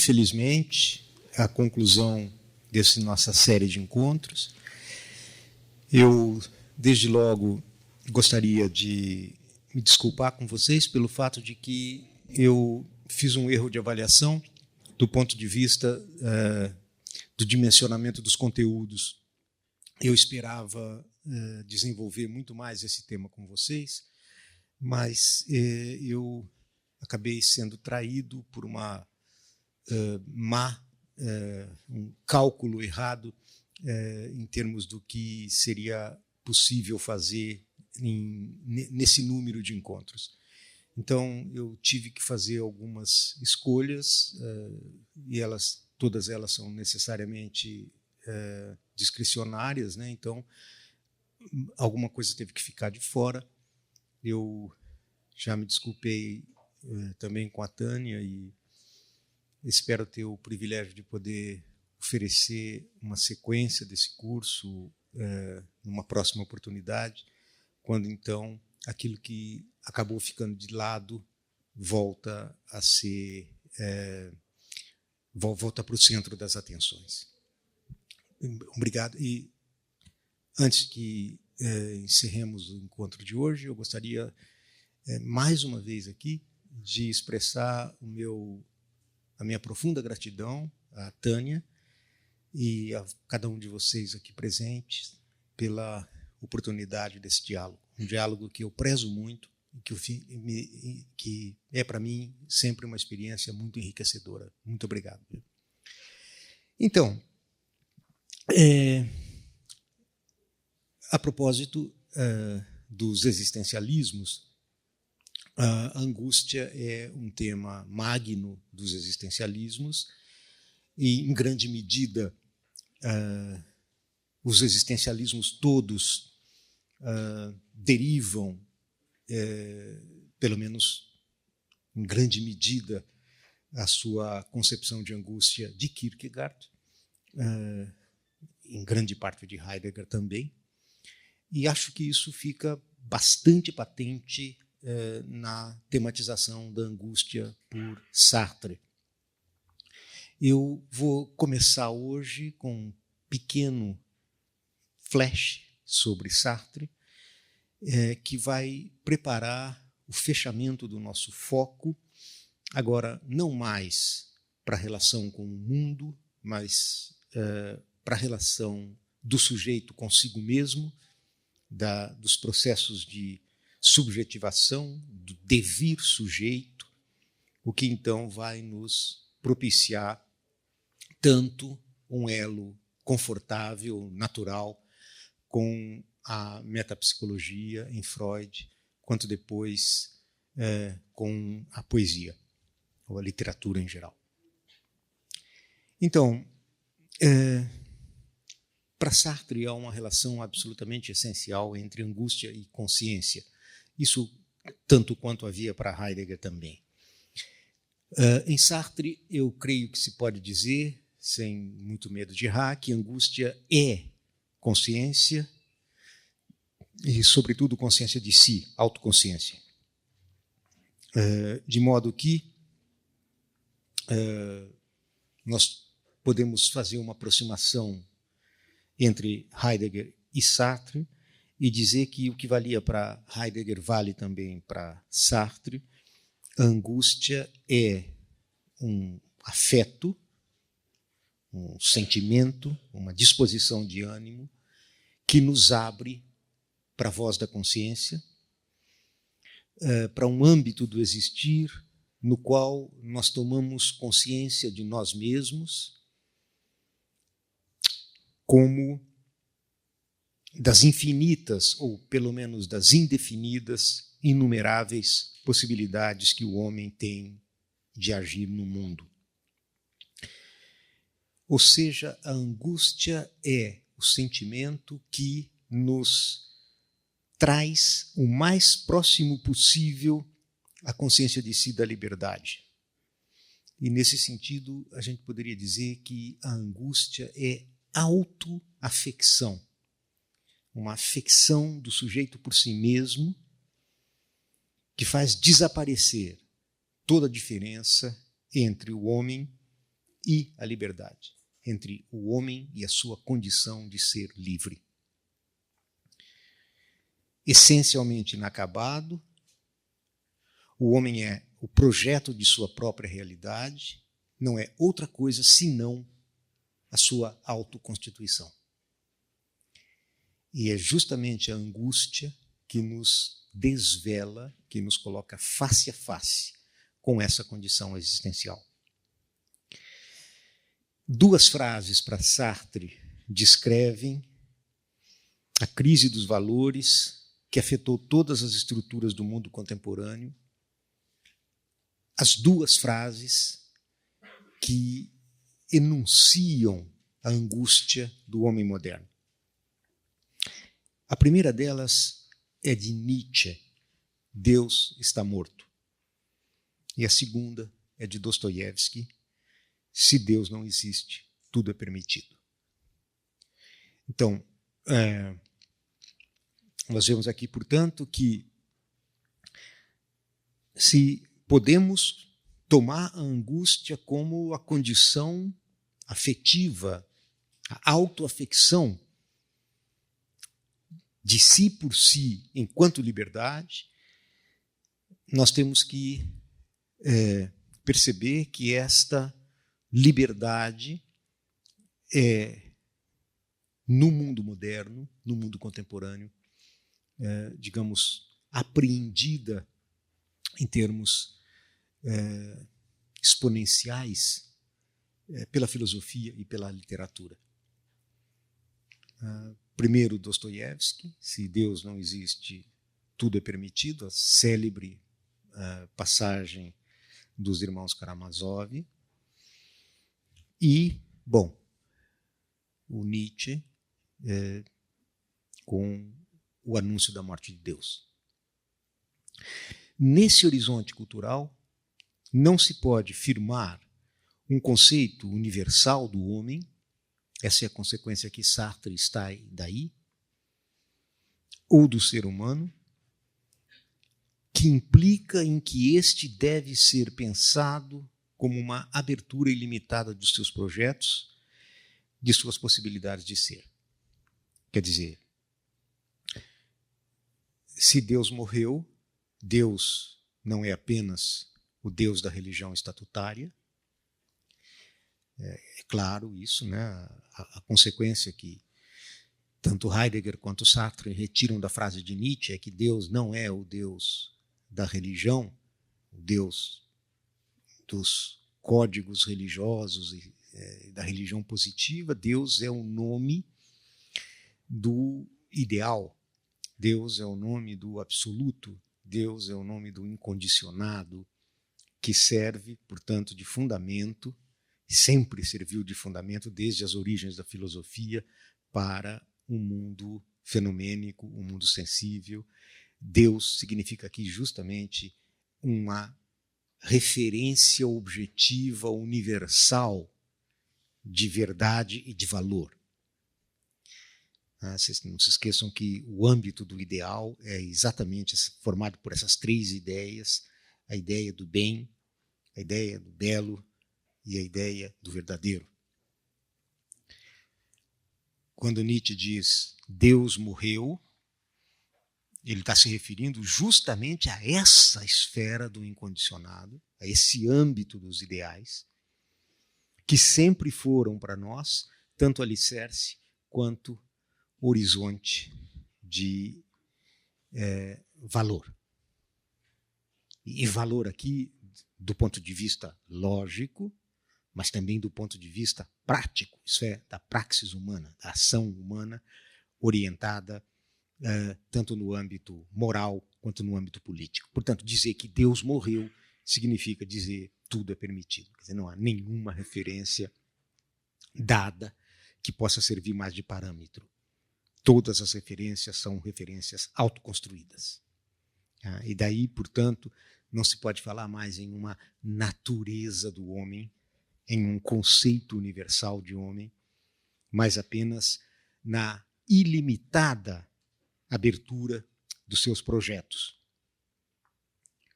infelizmente, a conclusão dessa nossa série de encontros. Eu, desde logo, gostaria de me desculpar com vocês pelo fato de que eu fiz um erro de avaliação do ponto de vista do dimensionamento dos conteúdos. Eu esperava desenvolver muito mais esse tema com vocês, mas eu acabei sendo traído por uma um cálculo errado em termos do que seria possível fazer nesse número de encontros. Então, eu tive que fazer algumas escolhas, e todas elas são necessariamente discricionárias, né? Então, alguma coisa teve que ficar de fora. Eu já me desculpei também com a Tânia e espero ter o privilégio de poder oferecer uma sequência desse curso numa próxima oportunidade, quando então aquilo que acabou ficando de lado volta a ser volta para o centro das atenções. Obrigado. E antes que encerremos o encontro de hoje, eu gostaria mais uma vez aqui de expressar a minha profunda gratidão à Tânia e a cada um de vocês aqui presentes pela oportunidade desse diálogo. Um diálogo que eu prezo muito e que é, para mim, sempre uma experiência muito enriquecedora. Muito obrigado. Então, a propósito dos existencialismos, a angústia é um tema magno dos existencialismos e, em grande medida, os existencialismos todos derivam, pelo menos em grande medida, a sua concepção de angústia de Kierkegaard, em grande parte de Heidegger também, e acho que isso fica bastante patente na tematização da angústia por Sartre. Eu vou começar hoje com um pequeno flash sobre Sartre, que vai preparar o fechamento do nosso foco, agora não mais para a relação com o mundo, mas para a relação do sujeito consigo mesmo, dos processos de subjetivação, do devir sujeito, o que então vai nos propiciar tanto um elo confortável, natural, com a metapsicologia em Freud, quanto depois com a poesia, ou a literatura em geral. Então, para Sartre há uma relação absolutamente essencial entre angústia e consciência. Isso tanto quanto havia para Heidegger também. Em Sartre, eu creio que se pode dizer, sem muito medo de errar, que angústia é consciência e, sobretudo, consciência de si, autoconsciência. De modo que nós podemos fazer uma aproximação entre Heidegger e Sartre e dizer que o que valia para Heidegger vale também para Sartre. A angústia é um afeto, um sentimento, uma disposição de ânimo que nos abre para a voz da consciência, para um âmbito do existir no qual nós tomamos consciência de nós mesmos como das infinitas, ou pelo menos das indefinidas, inumeráveis possibilidades que o homem tem de agir no mundo. Ou seja, a angústia é o sentimento que nos traz o mais próximo possível à consciência de si da liberdade. E, nesse sentido, a gente poderia dizer que a angústia é autoafecção, uma afecção do sujeito por si mesmo, que faz desaparecer toda a diferença entre o homem e a liberdade, entre o homem e a sua condição de ser livre. Essencialmente inacabado, o homem é o projeto de sua própria realidade, não é outra coisa senão a sua autoconstituição. E é justamente a angústia que nos desvela, que nos coloca face a face com essa condição existencial. 2 frases para Sartre descrevem a crise dos valores que afetou todas as estruturas do mundo contemporâneo. As 2 frases que enunciam a angústia do homem moderno. A primeira delas é de Nietzsche, Deus está morto. E a segunda é de Dostoiévski, se Deus não existe, tudo é permitido. Então, nós vemos aqui, portanto, que se podemos tomar a angústia como a condição afetiva, a autoafecção de si por si enquanto liberdade, nós temos que perceber que esta liberdade é, no mundo moderno, no mundo contemporâneo, digamos, apreendida em termos exponenciais pela filosofia e pela literatura. Primeiro, Dostoiévski, se Deus não existe, tudo é permitido, a célebre passagem dos irmãos Karamazov. E, bom, o Nietzsche com o anúncio da morte de Deus. Nesse horizonte cultural, não se pode firmar um conceito universal do homem, essa é a consequência que Sartre extrai daí, ou do ser humano, que implica em que este deve ser pensado como uma abertura ilimitada dos seus projetos, de suas possibilidades de ser. Quer dizer, se Deus morreu, Deus não é apenas o Deus da religião estatutária. É claro isso, né? A consequência que tanto Heidegger quanto Sartre retiram da frase de Nietzsche é que Deus não é o Deus da religião, o Deus dos códigos religiosos e da religião positiva. Deus é o nome do ideal, Deus é o nome do absoluto, Deus é o nome do incondicionado, que serve, portanto, de fundamento, sempre serviu de fundamento desde as origens da filosofia para um mundo fenomênico, um mundo sensível. Deus significa aqui justamente uma referência objetiva, universal, de verdade e de valor. Vocês não se esqueçam que o âmbito do ideal é exatamente formado por essas 3 ideias, a ideia do bem, a ideia do belo e a ideia do verdadeiro. Quando Nietzsche diz Deus morreu, ele está se referindo justamente a essa esfera do incondicionado, a esse âmbito dos ideais, que sempre foram para nós tanto alicerce quanto horizonte de valor. E valor aqui do ponto de vista lógico, mas também do ponto de vista prático, isso é, da praxis humana, da ação humana orientada tanto no âmbito moral quanto no âmbito político. Portanto, dizer que Deus morreu significa dizer tudo é permitido. Quer dizer, não há nenhuma referência dada que possa servir mais de parâmetro. Todas as referências são referências autoconstruídas. E daí, portanto, não se pode falar mais em uma natureza do homem, em um conceito universal de homem, mas apenas na ilimitada abertura dos seus projetos.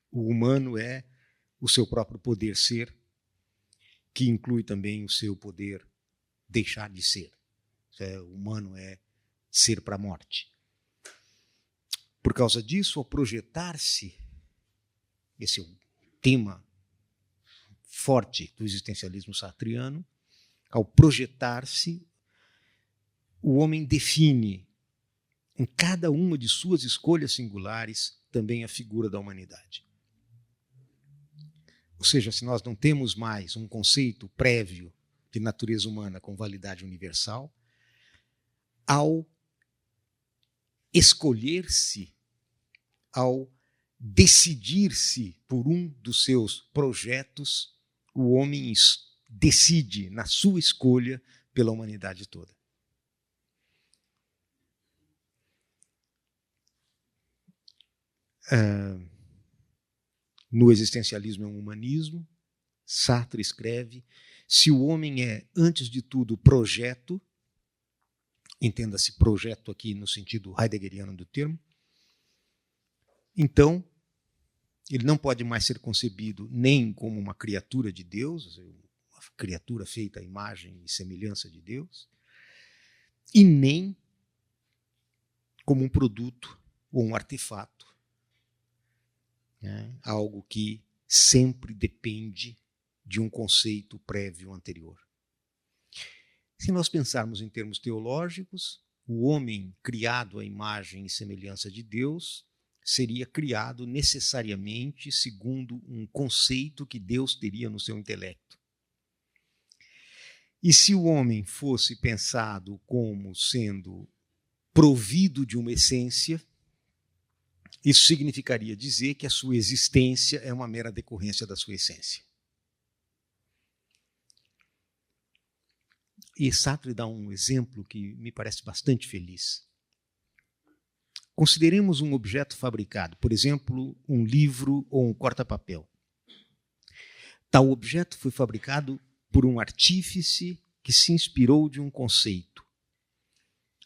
O humano é o seu próprio poder ser, que inclui também o seu poder deixar de ser. O humano é ser para a morte. Por causa disso, ao projetar-se, esse é o tema forte do existencialismo sartriano, ao projetar-se, o homem define em cada uma de suas escolhas singulares também a figura da humanidade. Ou seja, se nós não temos mais um conceito prévio de natureza humana com validade universal, ao escolher-se, ao decidir-se por um dos seus projetos, o homem decide na sua escolha pela humanidade toda. No Existencialismo é um Humanismo, Sartre escreve: se o homem é, antes de tudo, projeto, entenda-se projeto aqui no sentido heideggeriano do termo, então ele não pode mais ser concebido nem como uma criatura de Deus, uma criatura feita à imagem e semelhança de Deus, e nem como um produto ou um artefato, né? Algo que sempre depende de um conceito prévio anterior. Se nós pensarmos em termos teológicos, o homem criado à imagem e semelhança de Deus seria criado necessariamente segundo um conceito que Deus teria no seu intelecto. E se o homem fosse pensado como sendo provido de uma essência, isso significaria dizer que a sua existência é uma mera decorrência da sua essência. E Sartre dá um exemplo que me parece bastante feliz. Consideremos um objeto fabricado, por exemplo, um livro ou um corta-papel. Tal objeto foi fabricado por um artífice que se inspirou de um conceito.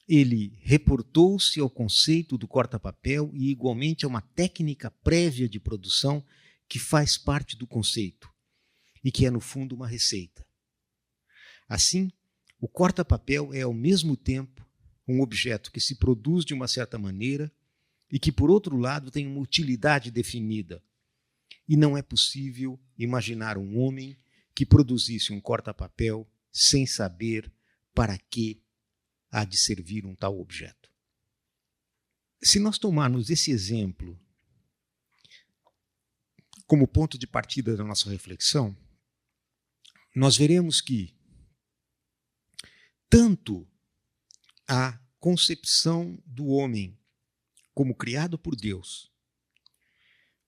Ele reportou-se ao conceito do corta-papel e, igualmente, a uma técnica prévia de produção que faz parte do conceito e que é, no fundo, uma receita. Assim, o corta-papel é, ao mesmo tempo, um objeto que se produz de uma certa maneira e que, por outro lado, tem uma utilidade definida. E não é possível imaginar um homem que produzisse um corta-papel sem saber para que há de servir um tal objeto. Se nós tomarmos esse exemplo como ponto de partida da nossa reflexão, nós veremos que tanto a concepção do homem como criado por Deus,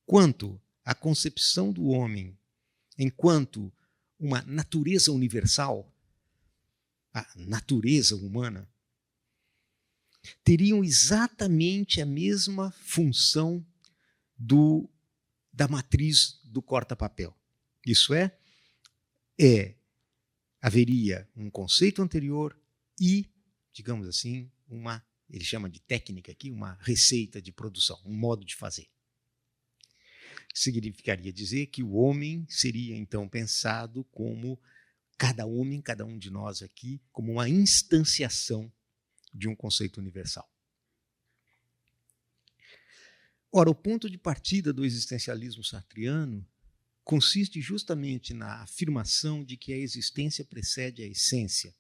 quanto a concepção do homem enquanto uma natureza universal, a natureza humana, teriam exatamente a mesma função da matriz do corta-papel. Isso haveria um conceito anterior e, digamos assim, ele chama de técnica aqui, uma receita de produção, um modo de fazer. Significaria dizer que o homem seria, então, pensado como cada homem, cada um de nós aqui, como uma instanciação de um conceito universal. Ora, o ponto de partida do existencialismo sartriano consiste justamente na afirmação de que a existência precede a essência,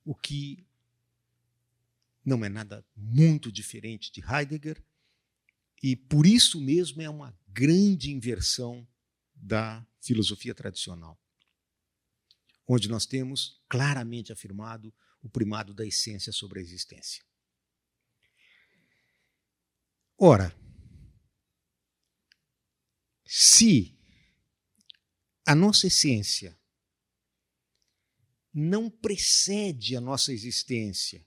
o que não é nada muito diferente de Heidegger, e por isso mesmo é uma grande inversão da filosofia tradicional, onde nós temos claramente afirmado o primado da essência sobre a existência. Ora, se a nossa essência não precede a nossa existência,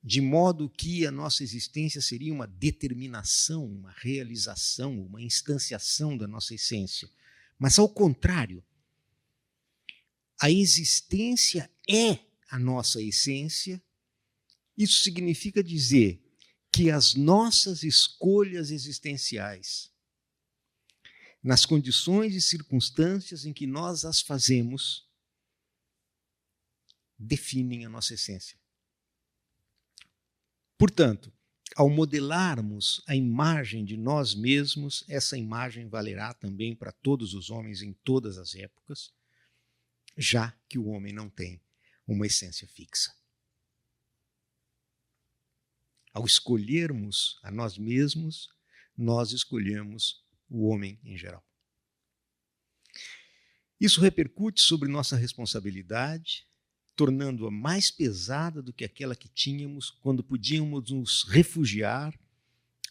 de modo que a nossa existência seria uma determinação, uma realização, uma instanciação da nossa essência, mas, ao contrário, a existência é a nossa essência, isso significa dizer que as nossas escolhas existenciais nas condições e circunstâncias em que nós as fazemos, definem a nossa essência. Portanto, ao modelarmos a imagem de nós mesmos, essa imagem valerá também para todos os homens em todas as épocas, já que o homem não tem uma essência fixa. Ao escolhermos a nós mesmos, nós escolhemos o homem em geral. Isso repercute sobre nossa responsabilidade, tornando-a mais pesada do que aquela que tínhamos quando podíamos nos refugiar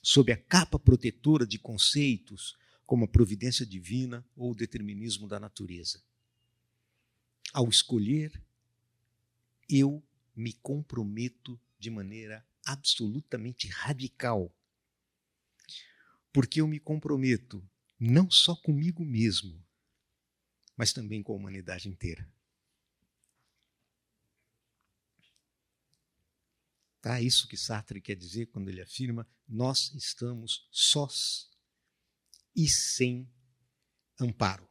sob a capa protetora de conceitos como a providência divina ou o determinismo da natureza. Ao escolher, eu me comprometo de maneira absolutamente radical, porque eu me comprometo não só comigo mesmo, mas também com a humanidade inteira. Tá? Isso que Sartre quer dizer quando ele afirma: nós estamos sós e sem amparo.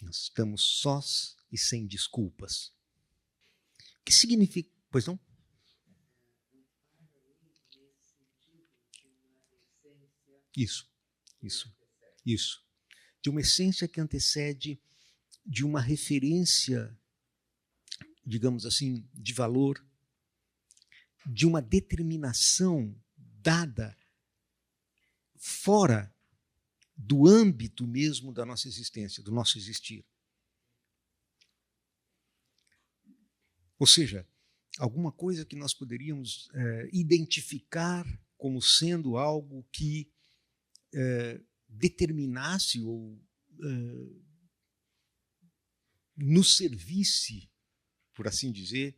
Nós estamos sós e sem desculpas. O que significa? Pois não? Isso. De uma essência que antecede de uma referência, digamos assim, de valor, de uma determinação dada fora do âmbito mesmo da nossa existência, do nosso existir. Ou seja, alguma coisa que nós poderíamos identificar como sendo algo que determinasse ou nos servisse, por assim dizer,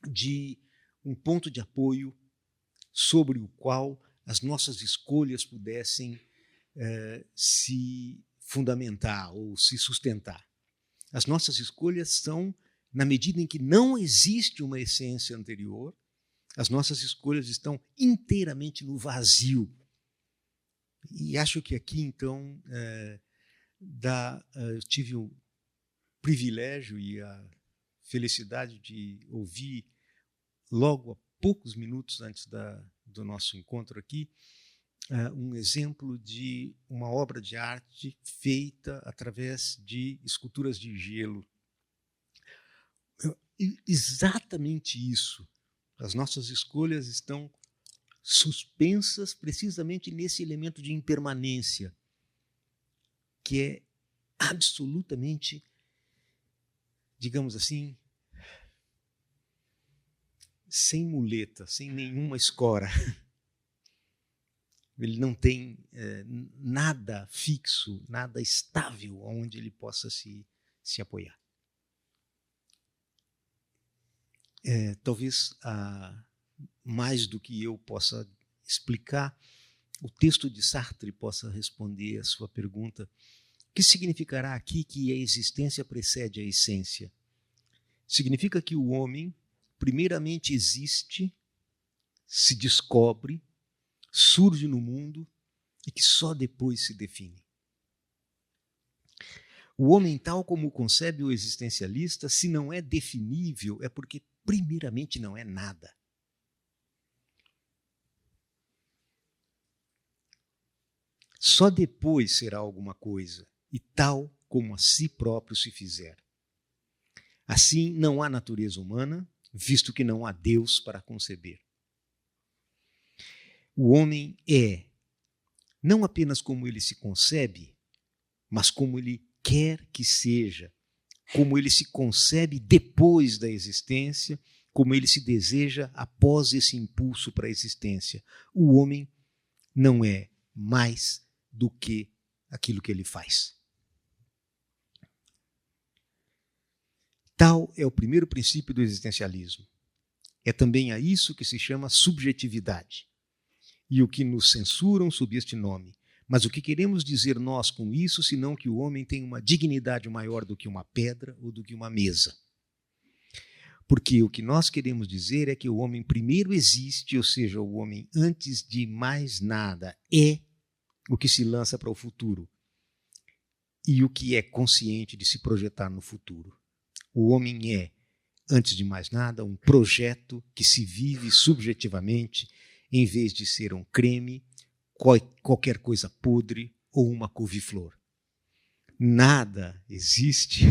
de um ponto de apoio sobre o qual as nossas escolhas pudessem se fundamentar ou se sustentar. As nossas escolhas são, na medida em que não existe uma essência anterior, as nossas escolhas estão inteiramente no vazio. E acho que aqui, então, eu tive o privilégio e a felicidade de ouvir, logo há poucos minutos antes do nosso encontro aqui, um exemplo de uma obra de arte feita através de esculturas de gelo. Exatamente isso. As nossas escolhas estão suspensas precisamente nesse elemento de impermanência, que é absolutamente, digamos assim, sem muleta, sem nenhuma escora. Ele não tem nada fixo, nada estável onde ele possa se apoiar. Talvez mais do que eu possa explicar, o texto de Sartre possa responder a sua pergunta: o que significará aqui que a existência precede a essência? Significa que o homem primeiramente existe, se descobre, surge no mundo e que só depois se define. O homem, tal como o concebe o existencialista, se não é definível, é porque primeiramente não é nada. Só depois será alguma coisa, e tal como a si próprio se fizer. Assim, não há natureza humana, visto que não há Deus para conceber. O homem é não apenas como ele se concebe, mas como ele quer que seja, como ele se concebe depois da existência, como ele se deseja após esse impulso para a existência. O homem não é mais do que aquilo que ele faz. Tal é o primeiro princípio do existencialismo. É também a isso que se chama subjetividade. E o que nos censuram sob este nome. Mas o que queremos dizer nós com isso, senão que o homem tem uma dignidade maior do que uma pedra ou do que uma mesa? Porque o que nós queremos dizer é que o homem primeiro existe, ou seja, o homem, antes de mais nada, é o que se lança para o futuro e o que é consciente de se projetar no futuro. O homem é, antes de mais nada, um projeto que se vive subjetivamente, em vez de ser um creme, qualquer coisa podre ou uma couve-flor. Nada existe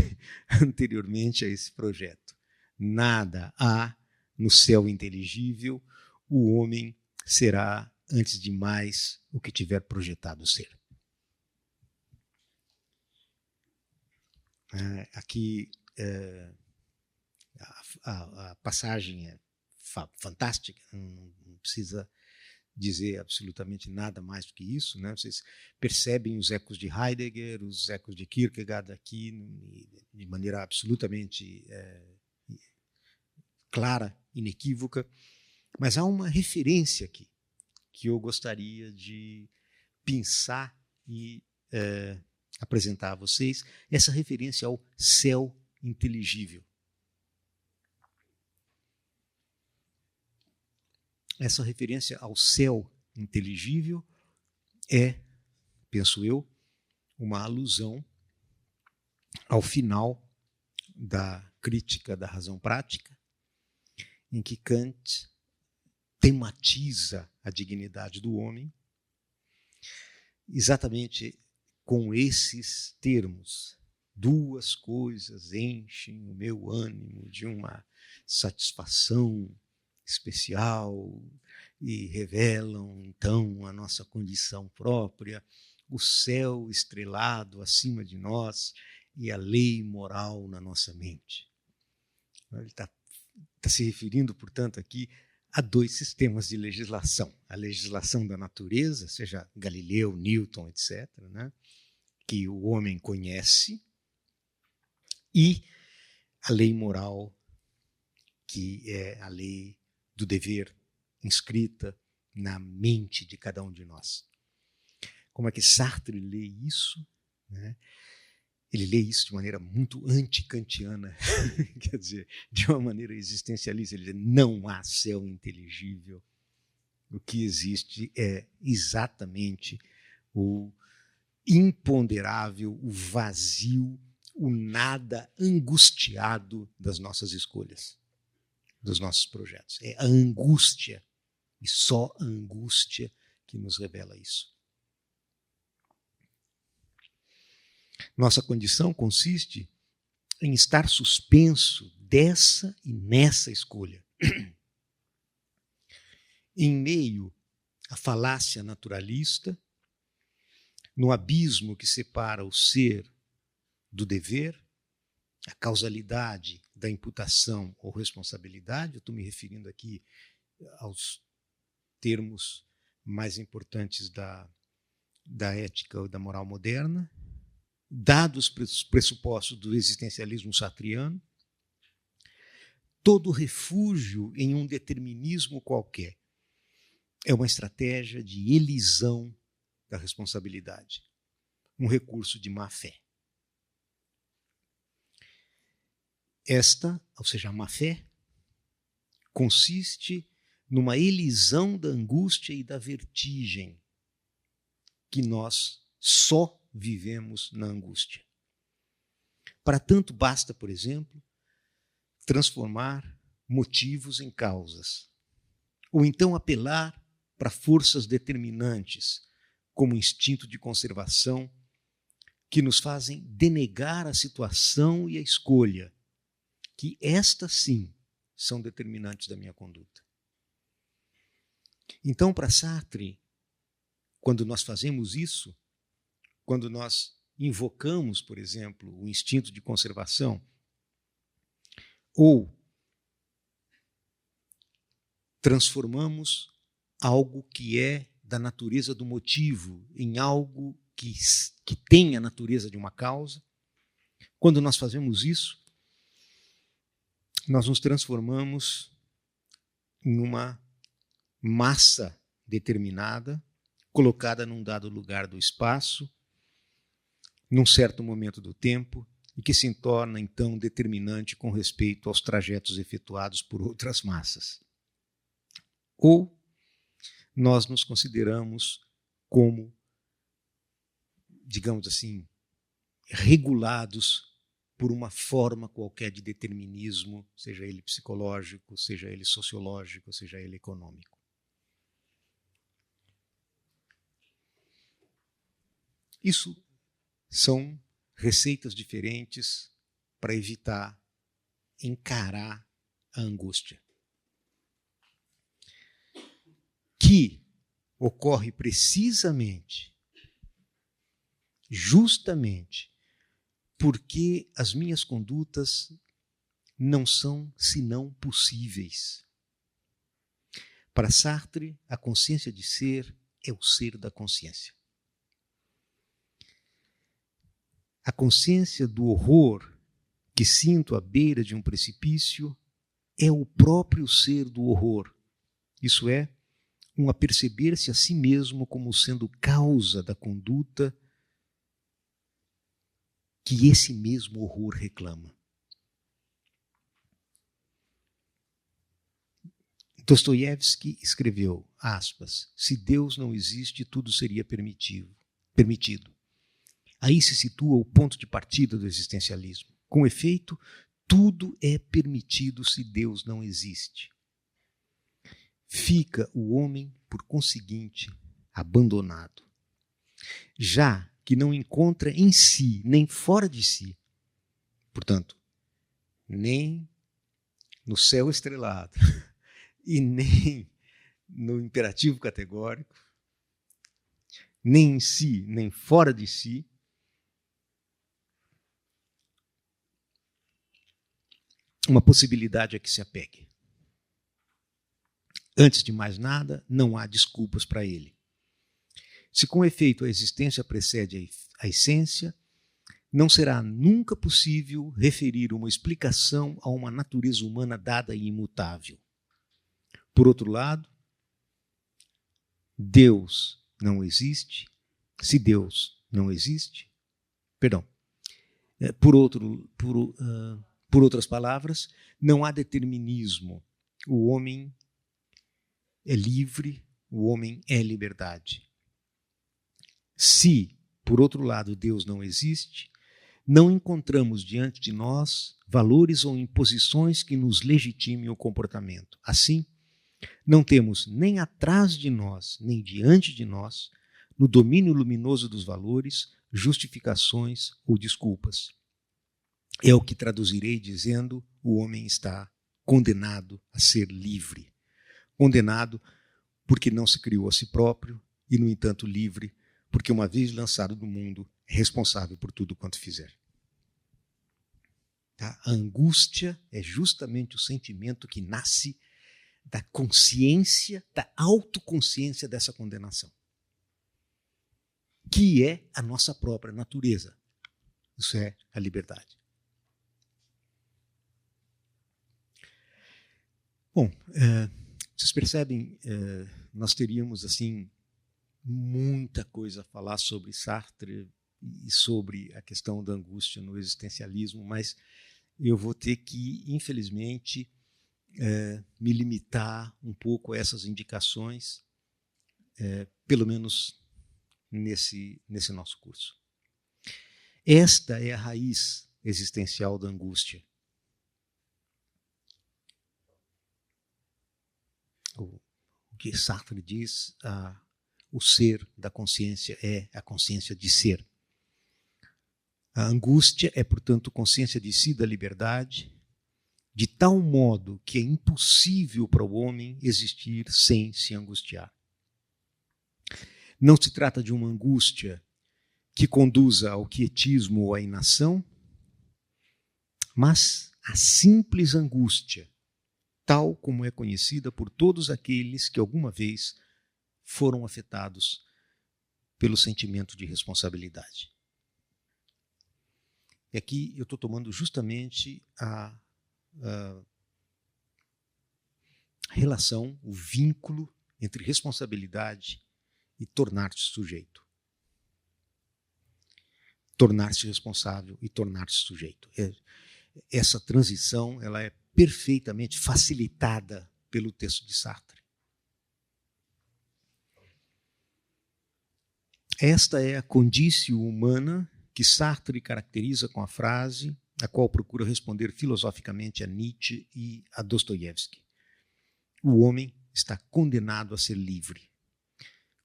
anteriormente a esse projeto. Nada há no céu inteligível. O homem será, antes de mais, o que tiver projetado ser. Aqui a passagem é fantástica, não precisa dizer absolutamente nada mais do que isso, né? Vocês percebem os ecos de Heidegger, os ecos de Kierkegaard aqui de maneira absolutamente clara, inequívoca, mas há uma referência aqui que eu gostaria de pensar e apresentar a vocês, essa referência ao céu inteligível. Essa referência ao céu inteligível é, penso eu, uma alusão ao final da crítica da razão prática, em que Kant tematiza a dignidade do homem exatamente com esses termos. Duas coisas enchem o meu ânimo de uma satisfação especial e revelam, então, a nossa condição própria, o céu estrelado acima de nós e a lei moral na nossa mente. Ele está se referindo, portanto, aqui a dois sistemas de legislação. A legislação da natureza, seja Galileu, Newton, etc., né, que o homem conhece, e a lei moral, que é a lei do dever inscrita na mente de cada um de nós. Como é que Sartre lê isso? Né? Ele lê isso de maneira muito anti-kantiana, quer dizer, de uma maneira existencialista. Ele diz, não há céu inteligível. O que existe é exatamente o imponderável, o vazio, o nada angustiado das nossas escolhas, dos nossos projetos. É a angústia, e só a angústia que nos revela isso. Nossa condição consiste em estar suspenso dessa e nessa escolha. Em meio à falácia naturalista, no abismo que separa o ser do dever, a causalidade da imputação ou responsabilidade, eu estou me referindo aqui aos termos mais importantes da ética ou da moral moderna, dados os pressupostos do existencialismo sartriano, todo refúgio em um determinismo qualquer é uma estratégia de elisão da responsabilidade, um recurso de má-fé. Esta, ou seja, a má-fé, consiste numa elisão da angústia e da vertigem, que nós só vivemos na angústia. Para tanto, basta, por exemplo, transformar motivos em causas, ou então apelar para forças determinantes, como o instinto de conservação, que nos fazem denegar a situação e a escolha, que estas sim são determinantes da minha conduta. Então, para Sartre, quando nós fazemos isso, quando nós invocamos, por exemplo, o instinto de conservação, ou transformamos algo que é da natureza do motivo em algo que tem a natureza de uma causa, quando nós fazemos isso, nós nos transformamos em uma massa determinada, colocada num dado lugar do espaço, num certo momento do tempo, e que se torna, então, determinante com respeito aos trajetos efetuados por outras massas. Ou nós nos consideramos como, digamos assim, regulados por uma forma qualquer de determinismo, seja ele psicológico, seja ele sociológico, seja ele econômico. Isso são receitas diferentes para evitar encarar a angústia, que ocorre precisamente, justamente, porque as minhas condutas não são senão possíveis. Para Sartre, a consciência de ser é o ser da consciência. A consciência do horror que sinto à beira de um precipício é o próprio ser do horror. Isso é, um aperceber-se a si mesmo como sendo causa da conduta que esse mesmo horror reclama. Dostoiévski escreveu, aspas, se Deus não existe, tudo seria permitido. Aí se situa o ponto de partida do existencialismo. Com efeito, tudo é permitido se Deus não existe. Fica o homem, por conseguinte, abandonado. Já que não encontra em si, nem fora de si, portanto, nem no céu estrelado e nem no imperativo categórico, nem em si, nem fora de si, uma possibilidade a que se apegue. Antes de mais nada, não há desculpas para ele. Se com efeito a existência precede a essência, não será nunca possível referir uma explicação a uma natureza humana dada e imutável. Por outro lado, Deus não existe. Se Deus não existe, por outras palavras, não há determinismo. O homem é livre, o homem é liberdade. Se, por outro lado, Deus não existe, não encontramos diante de nós valores ou imposições que nos legitimem o comportamento. Assim, não temos nem atrás de nós, nem diante de nós, no domínio luminoso dos valores, justificações ou desculpas. É o que traduzirei dizendo: o homem está condenado a ser livre. Condenado porque não se criou a si próprio e, no entanto, livre porque, uma vez lançado do mundo, é responsável por tudo quanto fizer. Tá? A angústia é justamente o sentimento que nasce da consciência, da autoconsciência dessa condenação, que é a nossa própria natureza. Isso é a liberdade. Bom, vocês percebem, nós teríamos assim muita coisa a falar sobre Sartre e sobre a questão da angústia no existencialismo, mas eu vou ter que, infelizmente, me limitar um pouco a essas indicações, pelo menos nesse nosso curso. Esta é a raiz existencial da angústia. O que Sartre diz, o ser da consciência é a consciência de ser. A angústia é, portanto, consciência de si, da liberdade, de tal modo que é impossível para o homem existir sem se angustiar. Não se trata de uma angústia que conduza ao quietismo ou à inação, mas a simples angústia, tal como é conhecida por todos aqueles que alguma vez foram afetados pelo sentimento de responsabilidade. E aqui eu estou tomando justamente a relação, o vínculo entre responsabilidade e tornar-te sujeito. tornar-se responsável e tornar-se sujeito. Essa transição ela é perfeitamente facilitada pelo texto de Sartre. Esta é a condício humana que Sartre caracteriza com a frase a qual procura responder filosoficamente a Nietzsche e a Dostoiévski. O homem está condenado a ser livre.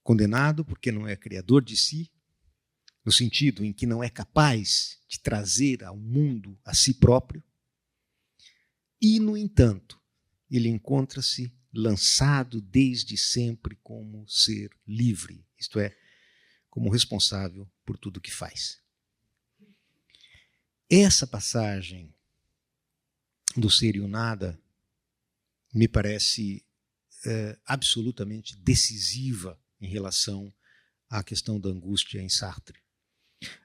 Condenado porque não é criador de si, no sentido em que não é capaz de trazer ao mundo a si próprio, e, no entanto, ele encontra-se lançado desde sempre como ser livre, isto é, como responsável por tudo que faz. Essa passagem do Ser e o Nada me parece absolutamente decisiva em relação à questão da angústia em Sartre.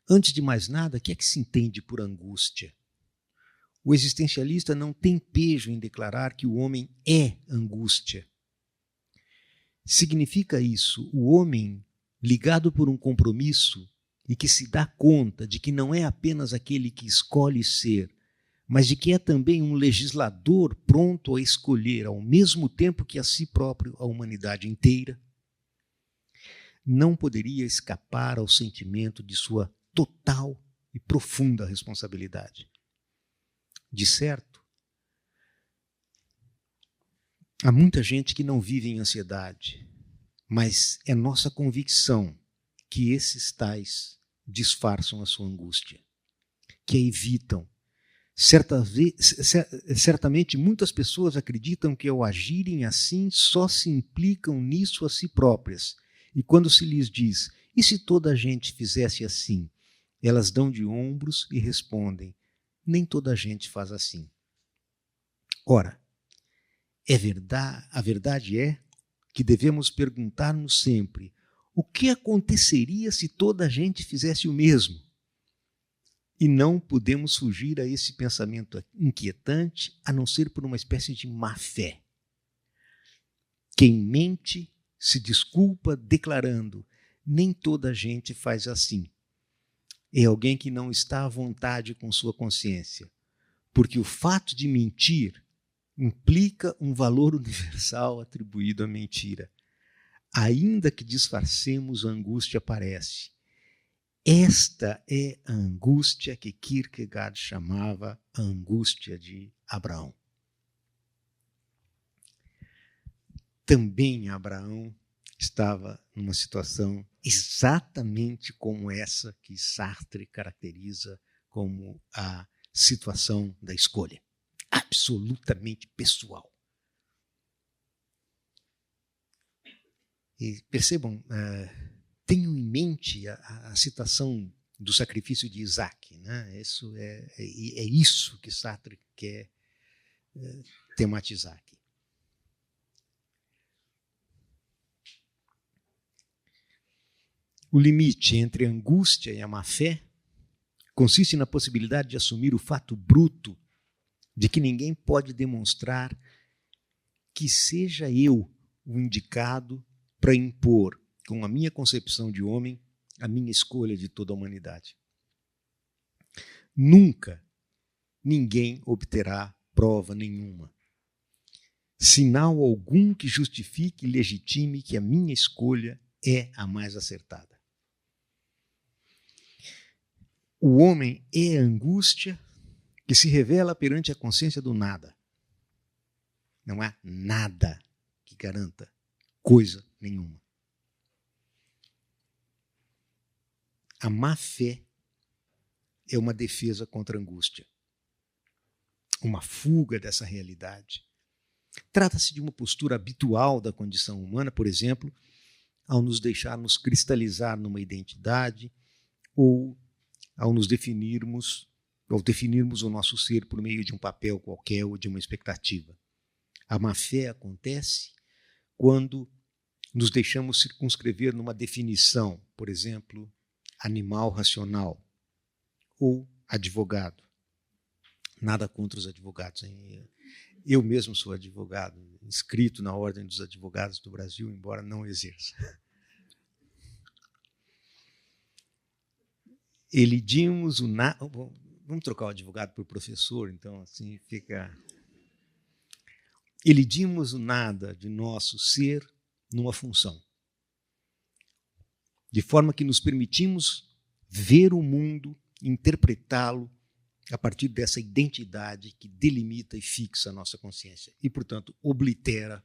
Antes de mais nada, o que é que se entende por angústia? O existencialista não tem pejo em declarar que o homem é angústia. Significa isso, o homem ligado por um compromisso e que se dá conta de que não é apenas aquele que escolhe ser, mas de que é também um legislador pronto a escolher, ao mesmo tempo que a si próprio, a humanidade inteira, não poderia escapar ao sentimento de sua total e profunda responsabilidade. De certo, há muita gente que não vive em ansiedade, mas é nossa convicção que esses tais disfarçam a sua angústia, que a evitam. Certamente muitas pessoas acreditam que ao agirem assim só se implicam nisso a si próprias. E quando se lhes diz, e se toda a gente fizesse assim? Elas dão de ombros e respondem, nem toda a gente faz assim. Ora, a verdade é que devemos perguntar-nos sempre, o que aconteceria se toda a gente fizesse o mesmo? E não podemos fugir a esse pensamento inquietante, a não ser por uma espécie de má-fé. Quem mente se desculpa declarando, nem toda a gente faz assim. É alguém que não está à vontade com sua consciência, porque o fato de mentir implica um valor universal atribuído à mentira. Ainda que disfarcemos, a angústia aparece. Esta é a angústia que Kierkegaard chamava a angústia de Abraão. Também Abraão estava numa situação exatamente como essa que Sartre caracteriza como a situação da escolha, absolutamente pessoal. E percebam, tenham em mente a citação do sacrifício de Isaac, né? Isso é isso que Sartre quer tematizar aqui. O limite entre a angústia e a má-fé consiste na possibilidade de assumir o fato bruto de que ninguém pode demonstrar que seja eu o indicado para impor, com a minha concepção de homem, a minha escolha de toda a humanidade. Nunca ninguém obterá prova nenhuma, sinal algum que justifique e legitime que a minha escolha é a mais acertada. O homem é a angústia que se revela perante a consciência do nada. Não há nada que garanta coisa nenhuma. A má-fé é uma defesa contra a angústia, uma fuga dessa realidade. Trata-se de uma postura habitual da condição humana, por exemplo, ao nos deixarmos cristalizar numa identidade ou ao definirmos o nosso ser por meio de um papel qualquer ou de uma expectativa. A má-fé acontece quando nos deixamos circunscrever numa definição, por exemplo, animal racional ou advogado. Nada contra os advogados, hein? Eu mesmo sou advogado, inscrito na Ordem dos Advogados do Brasil, embora não exerça. Elidimos o nada. Vamos trocar o advogado por professor, então assim fica. Elidimos o nada de nosso ser numa função, de forma que nos permitimos ver o mundo, interpretá-lo a partir dessa identidade que delimita e fixa a nossa consciência e, portanto, oblitera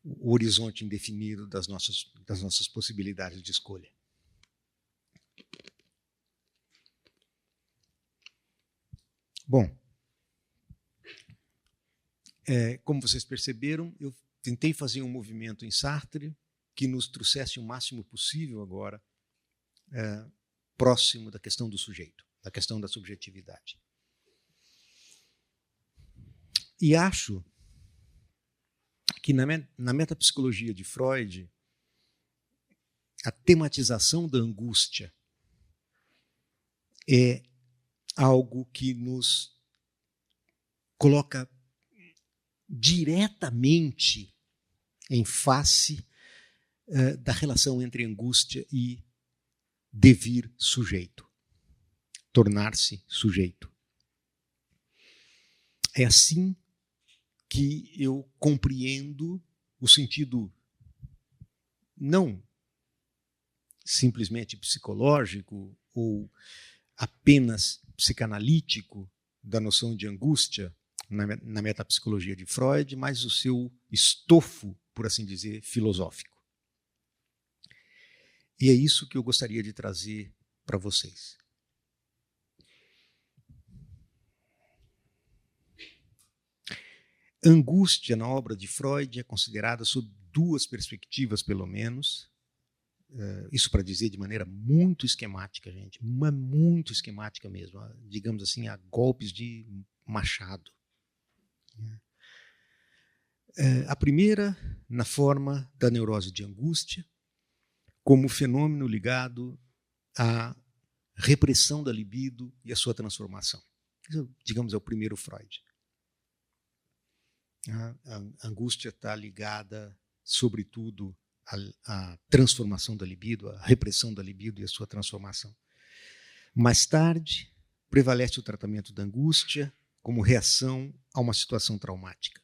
o horizonte indefinido das nossas possibilidades de escolha. Bom, como vocês perceberam, eu tentei fazer um movimento em Sartre que nos trouxesse o máximo possível agora próximo da questão do sujeito, da questão da subjetividade. E acho que na metapsicologia de Freud, a tematização da angústia é algo que nos coloca diretamente em face da relação entre angústia e devir sujeito, tornar-se sujeito. É assim que eu compreendo o sentido não simplesmente psicológico ou apenas psicanalítico da noção de angústia na metapsicologia de Freud, mas o seu estofo, por assim dizer, filosófico. E é isso que eu gostaria de trazer para vocês. Angústia, na obra de Freud, é considerada sob duas perspectivas, pelo menos. Isso para dizer de maneira muito esquemática, gente, mas muito esquemática mesmo, digamos assim, a golpes de machado. A primeira, na forma da neurose de angústia, como fenômeno ligado à repressão da libido e à sua transformação. Isso, digamos, é o primeiro Freud. A angústia está ligada, sobretudo, à transformação da libido, à repressão da libido e à sua transformação. Mais tarde, prevalece o tratamento da angústia como reação a uma situação traumática.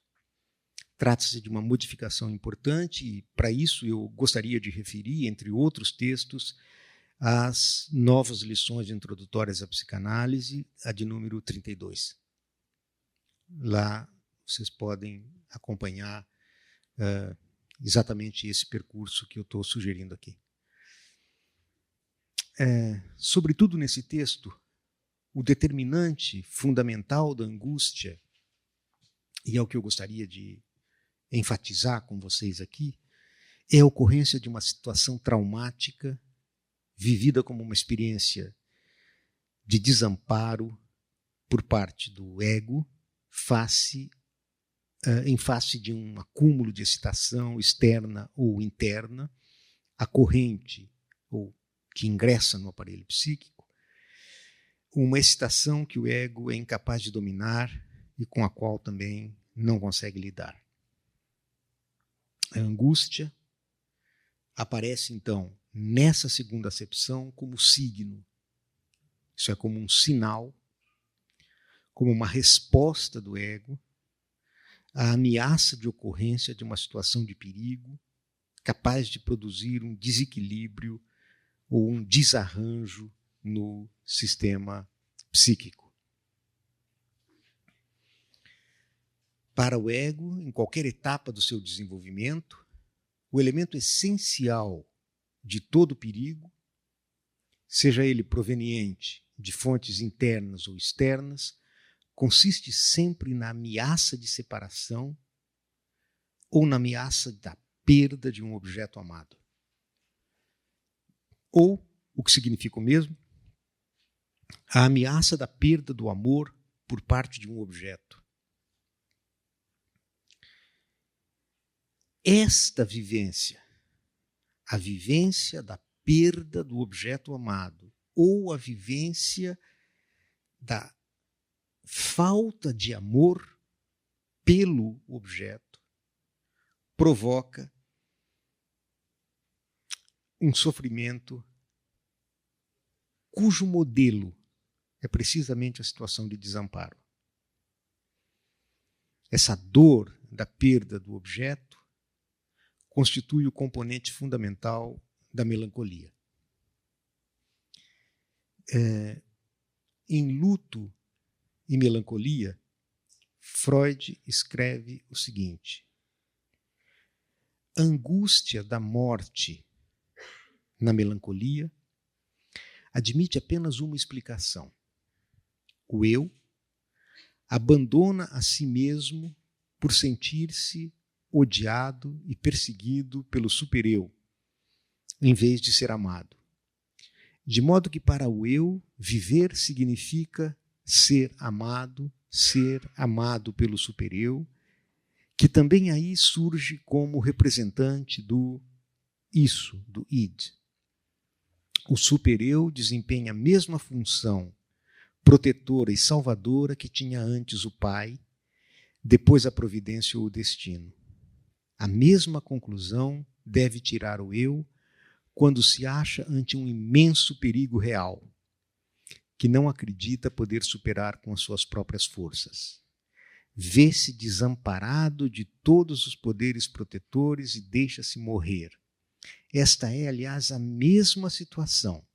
Trata-se de uma modificação importante e, para isso, eu gostaria de referir, entre outros textos, as novas lições introdutórias à psicanálise, a de número 32. Lá vocês podem acompanhar exatamente esse percurso que eu estou sugerindo aqui. Sobretudo nesse texto, o determinante fundamental da angústia, e é o que eu gostaria de enfatizar com vocês aqui, é a ocorrência de uma situação traumática vivida como uma experiência de desamparo por parte do ego em face de um acúmulo de excitação externa ou interna, acorrente ou que ingressa no aparelho psíquico, uma excitação que o ego é incapaz de dominar e com a qual também não consegue lidar. A angústia aparece, então, nessa segunda acepção como signo. Isso é como um sinal, como uma resposta do ego à ameaça de ocorrência de uma situação de perigo capaz de produzir um desequilíbrio ou um desarranjo no sistema psíquico. Para o ego, em qualquer etapa do seu desenvolvimento, o elemento essencial de todo perigo, seja ele proveniente de fontes internas ou externas, consiste sempre na ameaça de separação ou na ameaça da perda de um objeto amado. Ou, o que significa o mesmo, a ameaça da perda do amor por parte de um objeto. Esta vivência, a vivência da perda do objeto amado, ou a vivência da falta de amor pelo objeto, provoca um sofrimento cujo modelo é precisamente a situação de desamparo. Essa dor da perda do objeto constitui o componente fundamental da melancolia. Em Luto e Melancolia, Freud escreve o seguinte: a angústia da morte na melancolia admite apenas uma explicação. O eu abandona a si mesmo por sentir-se odiado e perseguido pelo supereu, em vez de ser amado. De modo que para o eu, viver significa ser amado pelo supereu, que também aí surge como representante do isso, do id. O supereu desempenha a mesma função protetora e salvadora que tinha antes o pai, depois a providência ou o destino. A mesma conclusão deve tirar o eu quando se acha ante um imenso perigo real, que não acredita poder superar com as suas próprias forças. Vê-se desamparado de todos os poderes protetores e deixa-se morrer. Esta é, aliás, a mesma situação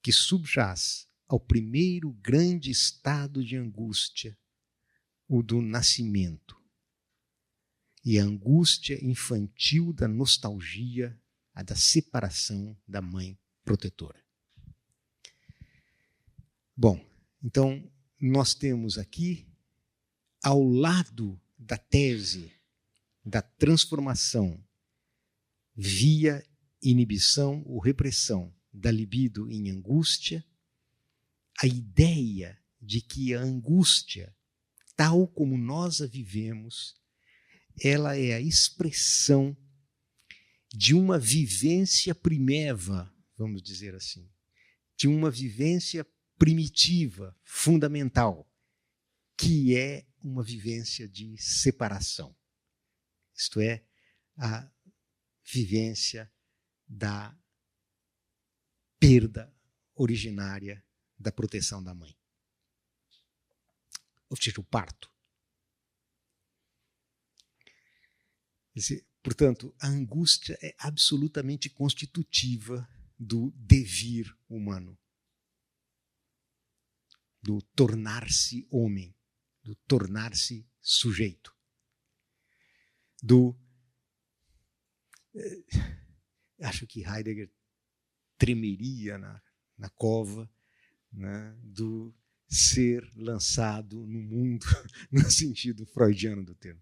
que subjaz ao primeiro grande estado de angústia, o do nascimento, e a angústia infantil da nostalgia, a da separação da mãe protetora. Bom, então nós temos aqui, ao lado da tese da transformação via inibição ou repressão da libido em angústia, a ideia de que a angústia, tal como nós a vivemos, ela é a expressão de uma vivência primeva, vamos dizer assim, de uma vivência primitiva, fundamental, que é uma vivência de separação. Isto é, a vivência da perda originária da proteção da mãe. Ou seja, o parto. Portanto, a angústia é absolutamente constitutiva do devir humano, do tornar-se homem, do tornar-se sujeito, acho que Heidegger tremeria na cova, né, do ser lançado no mundo, no sentido freudiano do termo.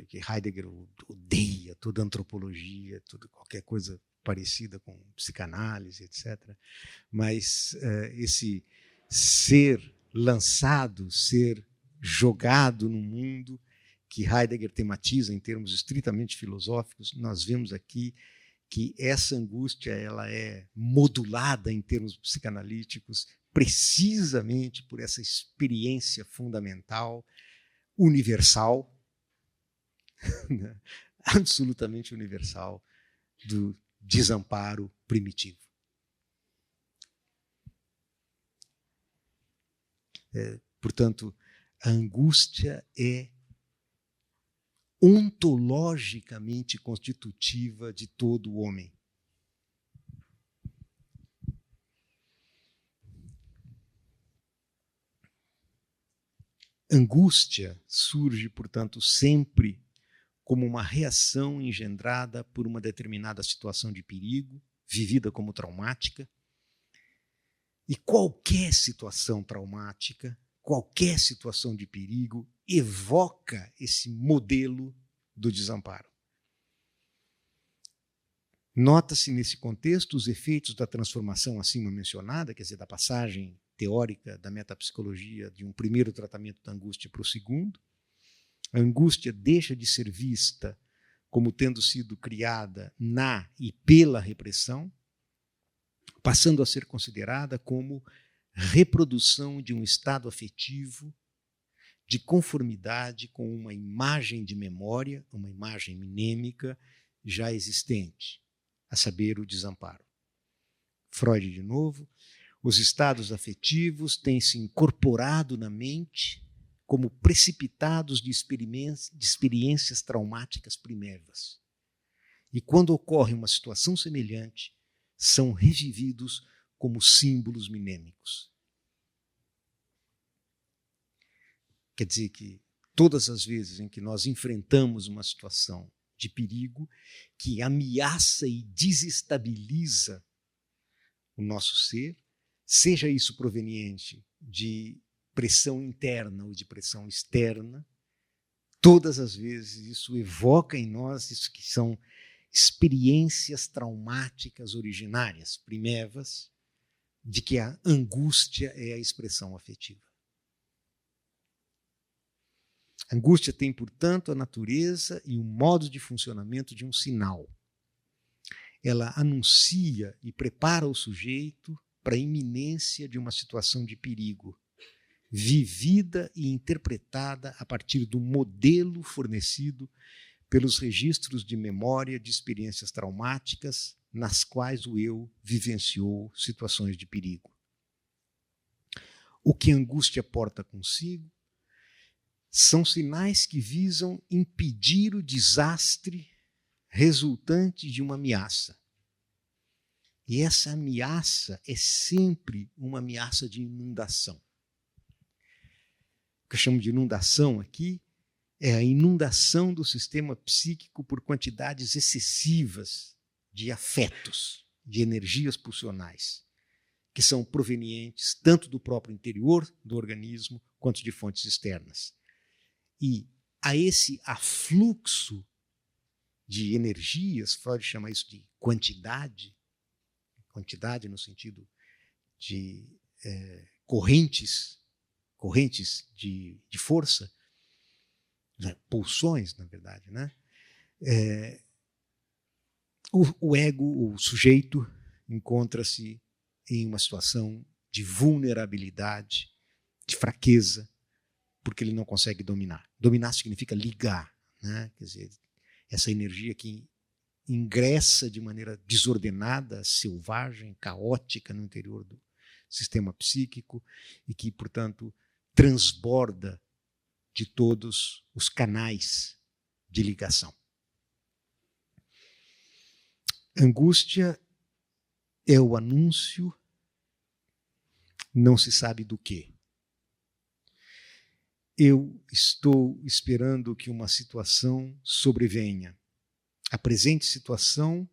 Que Heidegger odeia toda antropologia, qualquer coisa parecida com psicanálise, etc. Mas esse ser lançado, ser jogado no mundo, que Heidegger tematiza em termos estritamente filosóficos, nós vemos aqui que essa angústia ela é modulada em termos psicanalíticos precisamente por essa experiência fundamental, universal, absolutamente universal, do desamparo primitivo. Portanto, a angústia é ontologicamente constitutiva de todo o homem. Angústia surge, portanto, sempre como uma reação engendrada por uma determinada situação de perigo, vivida como traumática. E qualquer situação traumática, qualquer situação de perigo, evoca esse modelo do desamparo. Nota-se nesse contexto os efeitos da transformação acima mencionada, quer dizer, da passagem teórica da metapsicologia de um primeiro tratamento da angústia para o segundo. A angústia deixa de ser vista como tendo sido criada na e pela repressão, passando a ser considerada como reprodução de um estado afetivo de conformidade com uma imagem de memória, uma imagem mnêmica já existente. a saber, o desamparo. Freud, de novo, os estados afetivos têm se incorporado na mente como precipitados de experiências traumáticas primevas. E quando ocorre uma situação semelhante, são revividos como símbolos minêmicos. Quer dizer que todas as vezes em que nós enfrentamos uma situação de perigo que ameaça e desestabiliza o nosso ser, seja isso proveniente de pressão interna ou de pressão externa, todas as vezes isso evoca em nós isso que são experiências traumáticas originárias, primevas, de que a angústia é a expressão afetiva. A angústia tem, portanto, a natureza e o modo de funcionamento de um sinal. Ela anuncia e prepara o sujeito para a iminência de uma situação de perigo, vivida e interpretada a partir do modelo fornecido pelos registros de memória de experiências traumáticas nas quais o eu vivenciou situações de perigo. O que a angústia porta consigo são sinais que visam impedir o desastre resultante de uma ameaça. E essa ameaça é sempre uma ameaça de inundação. O que eu chamo de inundação aqui é a inundação do sistema psíquico por quantidades excessivas de afetos, de energias pulsionais, que são provenientes tanto do próprio interior do organismo quanto de fontes externas. E a esse afluxo de energias, Freud chama isso de quantidade no sentido de correntes de força, pulsões, na verdade, né? O ego, o sujeito, encontra-se em uma situação de vulnerabilidade, de fraqueza, porque ele não consegue dominar. Dominar significa ligar, né? Quer dizer, essa energia que ingressa de maneira desordenada, selvagem, caótica no interior do sistema psíquico e que, portanto, transborda de todos os canais de ligação. Angústia é o anúncio, não se sabe do quê. Eu estou esperando que uma situação sobrevenha. A presente situação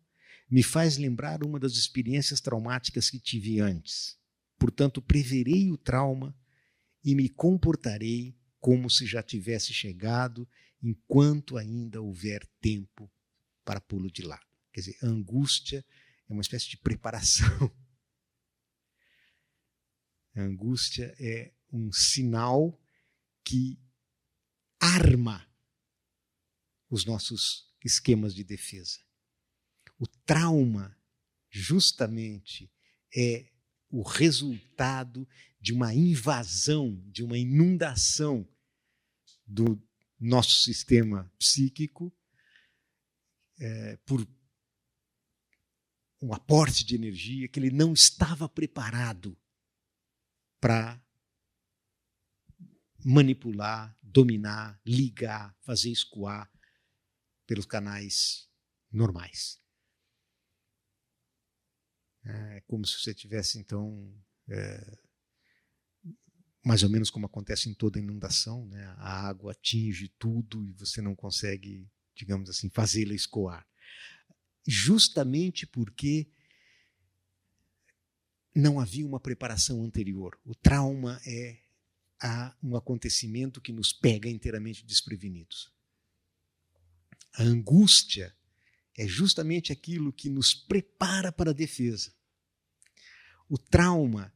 me faz lembrar uma das experiências traumáticas que tive antes. Portanto, preverei o trauma e me comportarei como se já tivesse chegado, enquanto ainda houver tempo para pô-lo de lado. Quer dizer, a angústia é uma espécie de preparação. A angústia é um sinal que arma os nossos esquemas de defesa. O trauma, justamente, é o resultado de uma invasão, de uma inundação do nosso sistema psíquico por um aporte de energia que ele não estava preparado para manipular, dominar, ligar, fazer escoar pelos canais normais. É como se você tivesse, então, mais ou menos como acontece em toda inundação, né? A água atinge tudo e você não consegue, digamos assim, fazê-la escoar. Justamente porque não havia uma preparação anterior. O trauma é um acontecimento que nos pega inteiramente desprevenidos. A angústia é justamente aquilo que nos prepara para a defesa. O trauma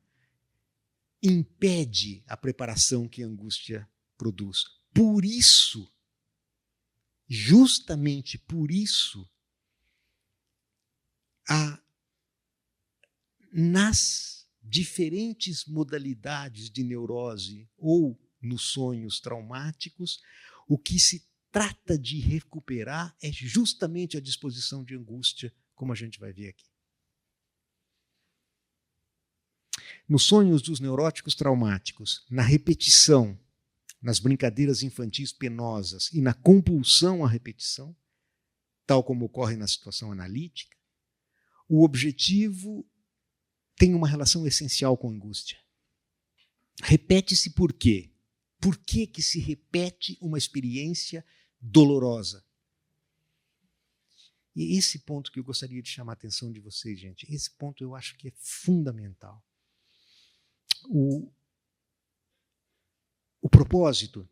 impede a preparação que a angústia produz. Por isso, justamente por isso, nas diferentes modalidades de neurose ou nos sonhos traumáticos, o que se trata de recuperar é justamente a disposição de angústia como a gente vai ver aqui. Nos sonhos dos neuróticos traumáticos, na repetição, nas brincadeiras infantis penosas e na compulsão à repetição, tal como ocorre na situação analítica, o objetivo tem uma relação essencial com a angústia. Repete-se por quê? Por que se repete uma experiência dolorosa? E esse ponto que eu gostaria de chamar a atenção de vocês, gente, esse ponto eu acho que é fundamental. O propósito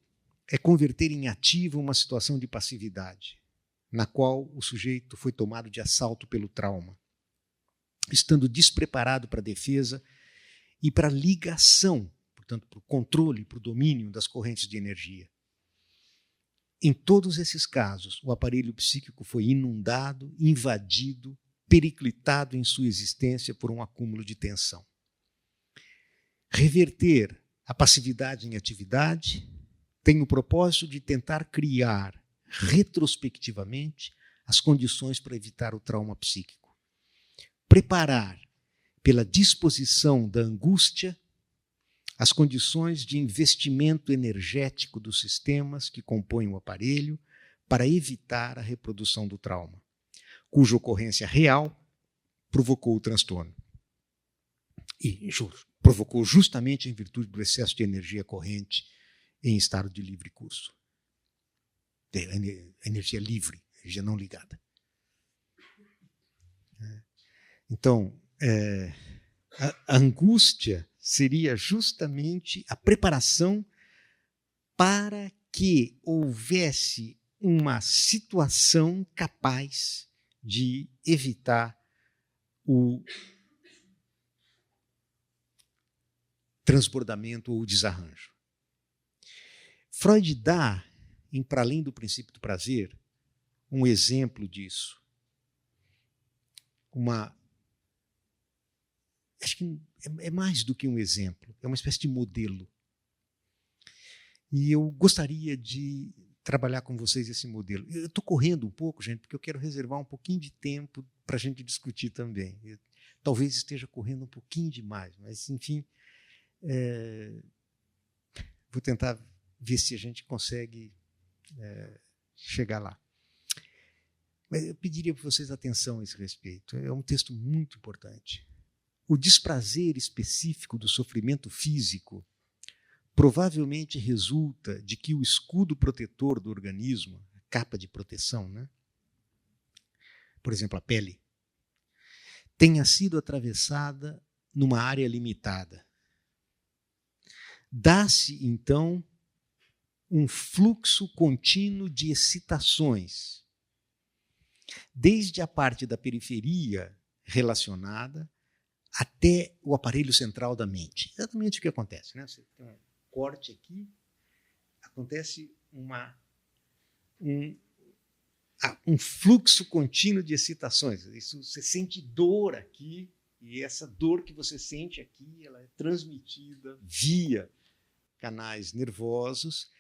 é converter em ativo uma situação de passividade, na qual o sujeito foi tomado de assalto pelo trauma, estando despreparado para a defesa e para a ligação, portanto, para o controle, para o domínio das correntes de energia. Em todos esses casos, o aparelho psíquico foi inundado, invadido, periclitado em sua existência por um acúmulo de tensão. Reverter a passividade em atividade tem o propósito de tentar criar, retrospectivamente, as condições para evitar o trauma psíquico. Preparar, pela disposição da angústia, as condições de investimento energético dos sistemas que compõem o aparelho para evitar a reprodução do trauma, cuja ocorrência real provocou o transtorno. E provocou justamente em virtude do excesso de energia corrente em estado de livre curso. Energia livre, energia não ligada. Então, a angústia seria justamente a preparação para que houvesse uma situação capaz de evitar o transbordamento ou o desarranjo. Freud dá, para além do princípio do prazer, um exemplo disso. Acho que é mais do que um exemplo, é uma espécie de modelo. E eu gostaria de trabalhar com vocês esse modelo. Eu estou correndo um pouco, gente, porque eu quero reservar um pouquinho de tempo para a gente discutir também. Talvez esteja correndo um pouquinho demais, mas, enfim, vou tentar ver se a gente consegue chegar lá. Mas eu pediria para vocês atenção a esse respeito. É um texto muito importante. O desprazer específico do sofrimento físico provavelmente resulta de que o escudo protetor do organismo, a capa de proteção, né? Por exemplo, a pele, tenha sido atravessada numa área limitada. Dá-se, então, um fluxo contínuo de excitações, desde a parte da periferia relacionada até o aparelho central da mente. Exatamente o que acontece, né? Você tem um corte aqui, acontece um fluxo contínuo de excitações. Isso, você sente dor aqui, e essa dor que você sente aqui, ela é transmitida via canais nervosos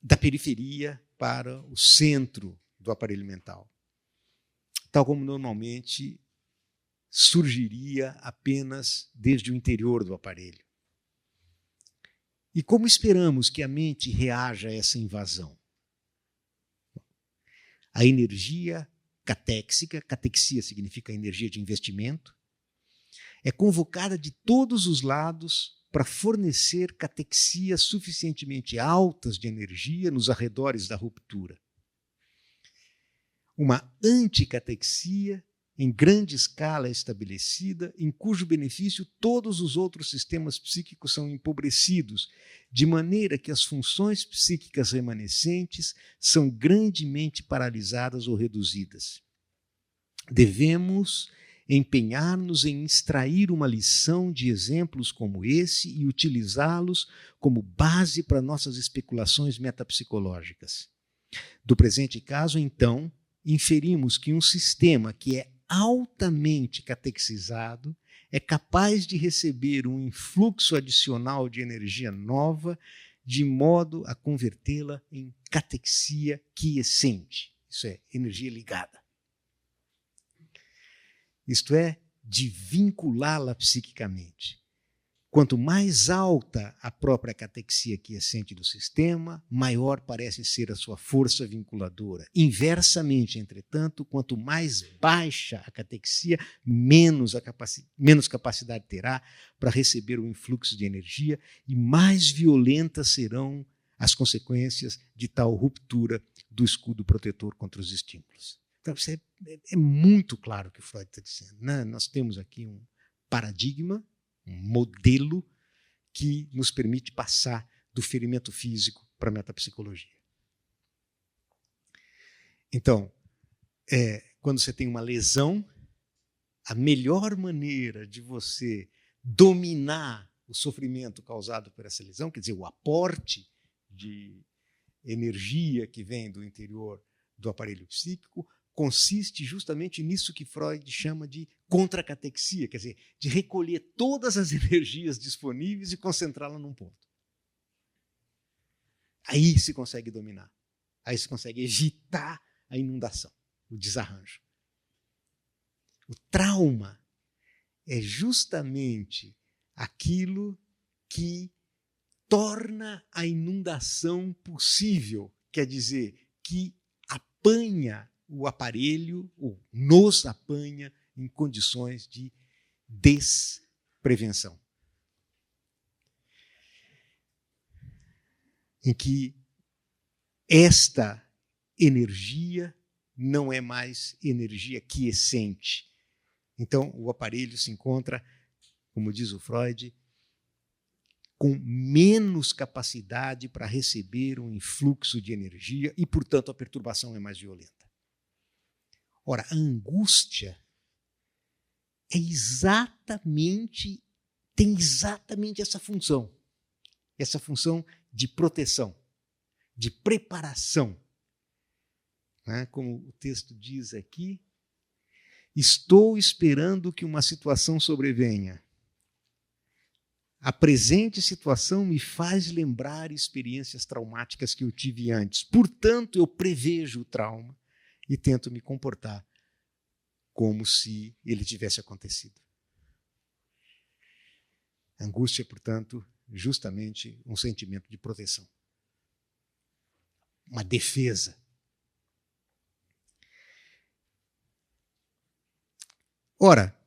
da periferia para o centro do aparelho mental, tal como normalmente surgiria apenas desde o interior do aparelho. E como esperamos que a mente reaja a essa invasão? A energia catéxica, catexia significa energia de investimento, é convocada de todos os lados para fornecer catexias suficientemente altas de energia nos arredores da ruptura. Uma anticatexia em grande escala estabelecida, em cujo benefício todos os outros sistemas psíquicos são empobrecidos, de maneira que as funções psíquicas remanescentes são grandemente paralisadas ou reduzidas. Devemos empenhar-nos em extrair uma lição de exemplos como esse e utilizá-los como base para nossas especulações metapsicológicas. Do presente caso, então, inferimos que um sistema que é altamente catexizado é capaz de receber um influxo adicional de energia nova, de modo a convertê-la em catexia quiescente. Isso é, energia ligada. isto é, de vinculá-la psiquicamente. Quanto mais alta a própria catexia quiescente do sistema, maior parece ser a sua força vinculadora. Inversamente, entretanto, quanto mais baixa a catexia, menos capacidade terá para receber o influxo de energia e mais violentas serão as consequências de tal ruptura do escudo protetor contra os estímulos. Então, isso é muito claro o que Freud está dizendo, né? Nós temos aqui um paradigma, um modelo que nos permite passar do ferimento físico para a metapsicologia. Então, quando você tem uma lesão, a melhor maneira de você dominar o sofrimento causado por essa lesão, quer dizer, o aporte de energia que vem do interior do aparelho psíquico, consiste justamente nisso que Freud chama de contracatexia, quer dizer, de recolher todas as energias disponíveis e concentrá-las num ponto. Aí se consegue dominar. Aí se consegue evitar a inundação, o desarranjo. O trauma é justamente aquilo que torna a inundação possível, quer dizer, que apanha o aparelho, ou nos apanha em condições de desprevenção. Em que esta energia não é mais energia quiescente. Então, o aparelho se encontra, como diz o Freud, com menos capacidade para receber um influxo de energia e, portanto, a perturbação é mais violenta. Ora, a angústia tem exatamente essa função de proteção, de preparação. Como o texto diz aqui, estou esperando que uma situação sobrevenha. A presente situação me faz lembrar experiências traumáticas que eu tive antes. Portanto, eu prevejo o trauma e tento me comportar como se ele tivesse acontecido. A angústia, portanto, justamente um sentimento de proteção. Uma defesa. Ora,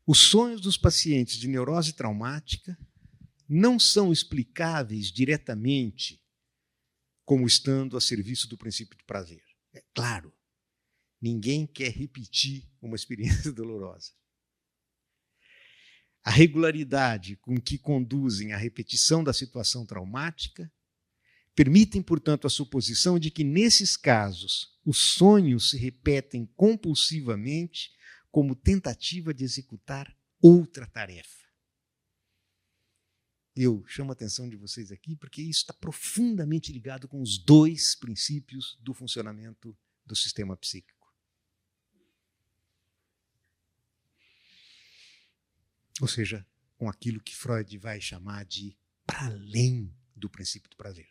os sonhos dos pacientes de neurose traumática não são explicáveis diretamente como estando a serviço do princípio de prazer. É claro, ninguém quer repetir uma experiência dolorosa. A regularidade com que conduzem à repetição da situação traumática permitem, portanto, a suposição de que, nesses casos, os sonhos se repetem compulsivamente como tentativa de executar outra tarefa. Eu chamo a atenção de vocês aqui porque isso está profundamente ligado com os dois princípios do funcionamento do sistema psíquico. Ou seja, com aquilo que Freud vai chamar de para além do princípio do prazer.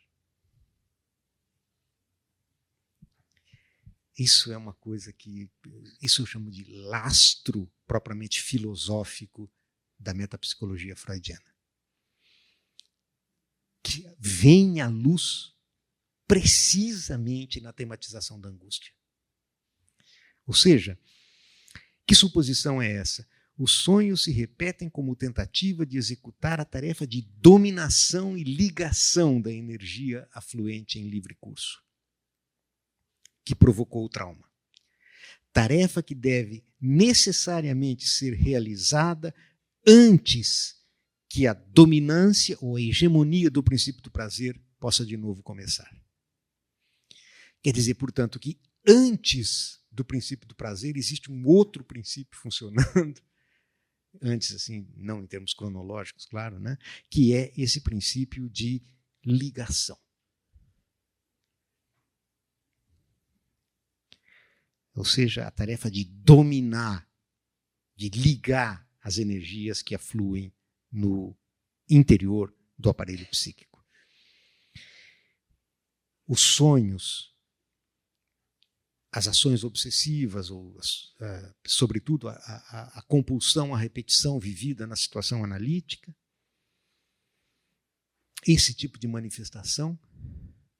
Isso é uma coisa que eu chamo de lastro propriamente filosófico da metapsicologia freudiana, que vem à luz precisamente na tematização da angústia. Ou seja, que suposição é essa? Os sonhos se repetem como tentativa de executar a tarefa de dominação e ligação da energia afluente em livre curso, que provocou o trauma. Tarefa que deve necessariamente ser realizada antes que a dominância ou a hegemonia do princípio do prazer possa de novo começar. Quer dizer, portanto, que antes do princípio do prazer existe um outro princípio funcionando, antes, assim, não em termos cronológicos, claro, né? Que é esse princípio de ligação. Ou seja, a tarefa de dominar, de ligar as energias que afluem no interior do aparelho psíquico. Os sonhos, as ações obsessivas, ou sobretudo a compulsão à repetição vivida na situação analítica. Esse tipo de manifestação,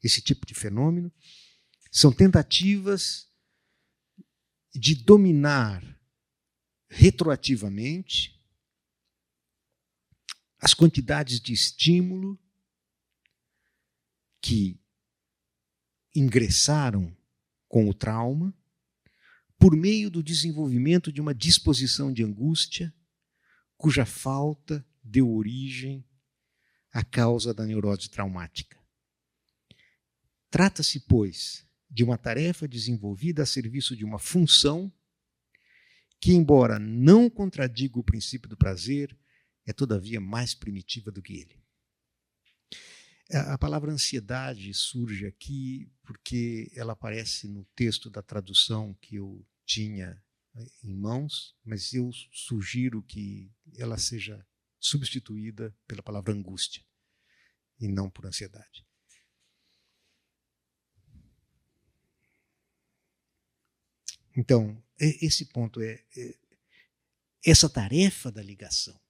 esse tipo de fenômeno, são tentativas de dominar retroativamente as quantidades de estímulo que ingressaram com o trauma por meio do desenvolvimento de uma disposição de angústia cuja falta deu origem à causa da neurose traumática. Trata-se, pois, de uma tarefa desenvolvida a serviço de uma função que, embora não contradiga o princípio do prazer, é todavia mais primitiva do que ele. A palavra ansiedade surge aqui porque ela aparece no texto da tradução que eu tinha em mãos, mas eu sugiro que ela seja substituída pela palavra angústia e não por ansiedade. Então, esse ponto essa tarefa da ligação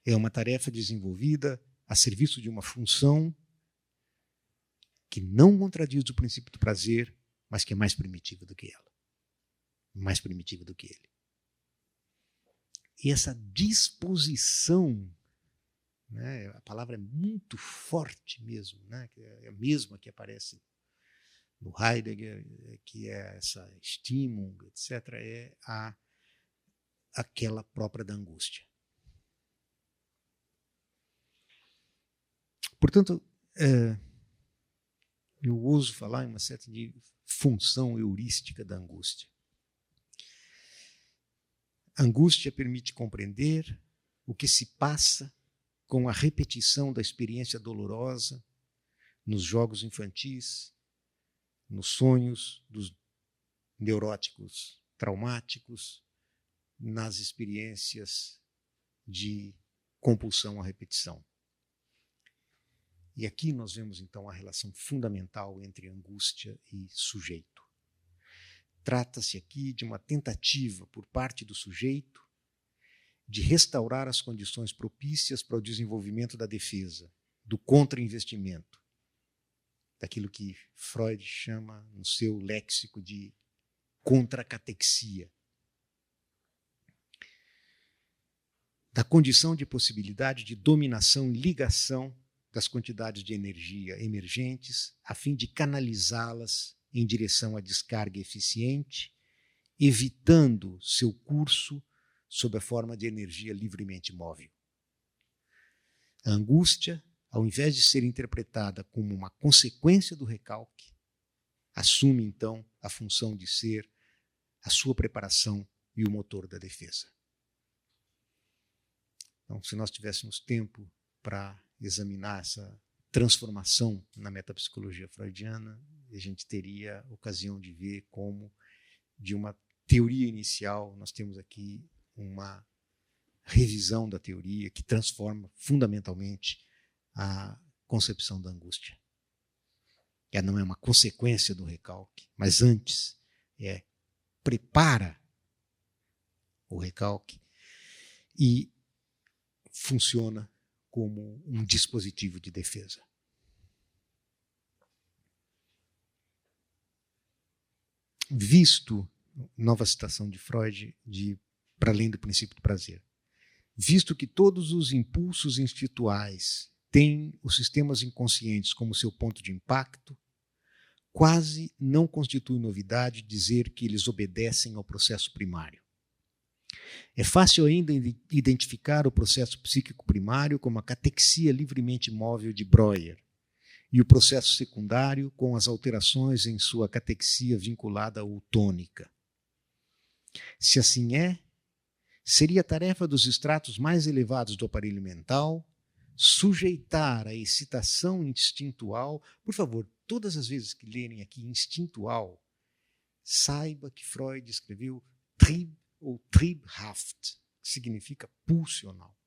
é uma tarefa desenvolvida a serviço de uma função que não contradiz o princípio do prazer, mas que é mais primitiva do que ela. Mais primitiva do que ele. E essa disposição, né, a palavra é muito forte mesmo, né, é a mesma que aparece no Heidegger, que é essa Stimmung, etc., é aquela própria da angústia. Portanto, eu ouso falar em uma certa de função heurística da angústia. A angústia permite compreender o que se passa com a repetição da experiência dolorosa nos jogos infantis, nos sonhos dos neuróticos traumáticos, nas experiências de compulsão à repetição. E aqui nós vemos, então, a relação fundamental entre angústia e sujeito. Trata-se aqui de uma tentativa por parte do sujeito de restaurar as condições propícias para o desenvolvimento da defesa, do contra-investimento, daquilo que Freud chama, no seu léxico, de contracatexia, da condição de possibilidade de dominação e ligação das quantidades de energia emergentes, a fim de canalizá-las em direção à descarga eficiente, evitando seu curso sob a forma de energia livremente móvel. A angústia, ao invés de ser interpretada como uma consequência do recalque, assume então a função de ser a sua preparação e o motor da defesa. Então, se nós tivéssemos tempo para examinar essa transformação na metapsicologia freudiana, a gente teria ocasião de ver como, de uma teoria inicial, nós temos aqui uma revisão da teoria que transforma fundamentalmente a concepção da angústia. Ela não é uma consequência do recalque, mas antes prepara o recalque e funciona como um dispositivo de defesa. Visto, nova citação de Freud, para além do princípio do prazer, visto que todos os impulsos instintuais têm os sistemas inconscientes como seu ponto de impacto, quase não constitui novidade dizer que eles obedecem ao processo primário. É fácil ainda identificar o processo psíquico primário como a catexia livremente móvel de Breuer e o processo secundário com as alterações em sua catexia vinculada ou tônica. Se assim é, seria tarefa dos estratos mais elevados do aparelho mental sujeitar a excitação instintual. Por favor, todas as vezes que lerem aqui instintual, saiba que Freud escreveu Trieb ou Triebhaft, que significa pulsional.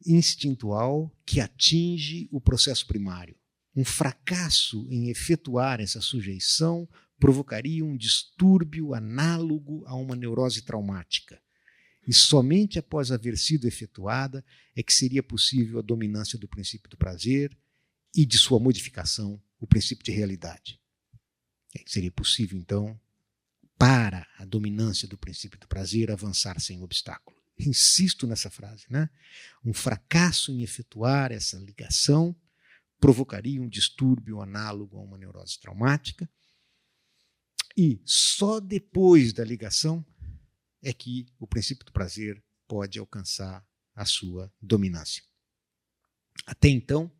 Instintual que atinge o processo primário. Um fracasso em efetuar essa sujeição provocaria um distúrbio análogo a uma neurose traumática. E somente após haver sido efetuada é que seria possível a dominância do princípio do prazer e de sua modificação, o princípio de realidade. Seria possível, então, para a dominância do princípio do prazer, avançar sem obstáculo. Insisto nessa frase, né? Um fracasso em efetuar essa ligação provocaria um distúrbio análogo a uma neurose traumática, e só depois da ligação é que o princípio do prazer pode alcançar a sua dominância. Até então,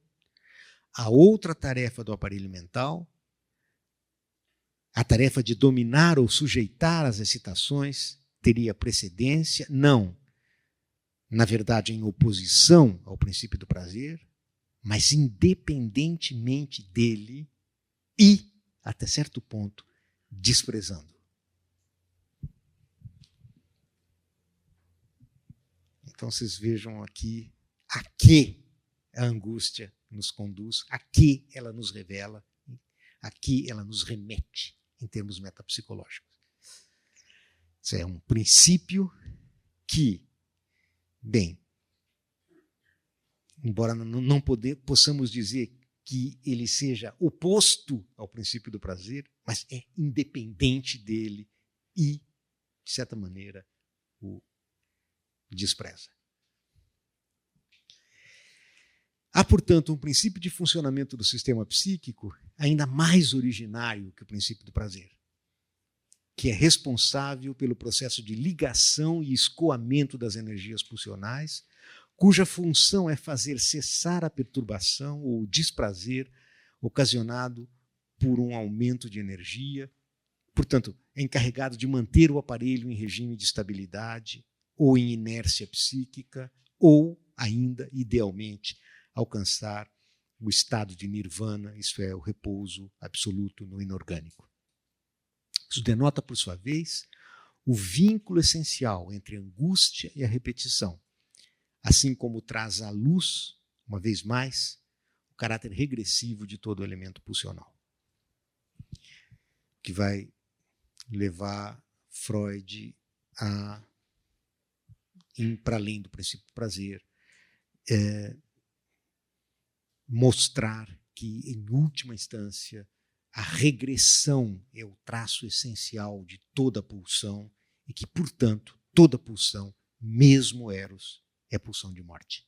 a outra tarefa do aparelho mental, a tarefa de dominar ou sujeitar as excitações, teria precedência, não, na verdade, em oposição ao princípio do prazer, mas independentemente dele e, até certo ponto, desprezando. Então vocês vejam aqui a que a angústia nos conduz, a que ela nos revela, a que ela nos remete em termos metapsicológicos. Isso é um princípio que, bem, embora não possamos dizer que ele seja oposto ao princípio do prazer, mas é independente dele e, de certa maneira, o despreza. Há, portanto, um princípio de funcionamento do sistema psíquico ainda mais originário que o princípio do prazer, que é responsável pelo processo de ligação e escoamento das energias pulsionais, cuja função é fazer cessar a perturbação ou o desprazer ocasionado por um aumento de energia. Portanto, é encarregado de manter o aparelho em regime de estabilidade ou em inércia psíquica, ou ainda, idealmente, alcançar o estado de nirvana, isto é, o repouso absoluto no inorgânico. Isso denota, por sua vez, o vínculo essencial entre a angústia e a repetição, assim como traz à luz, uma vez mais, o caráter regressivo de todo o elemento pulsional, que vai levar Freud a ir para além do princípio do prazer, mostrar que, em última instância, a regressão é o traço essencial de toda a pulsão e que, portanto, toda pulsão, mesmo Eros, é pulsão de morte.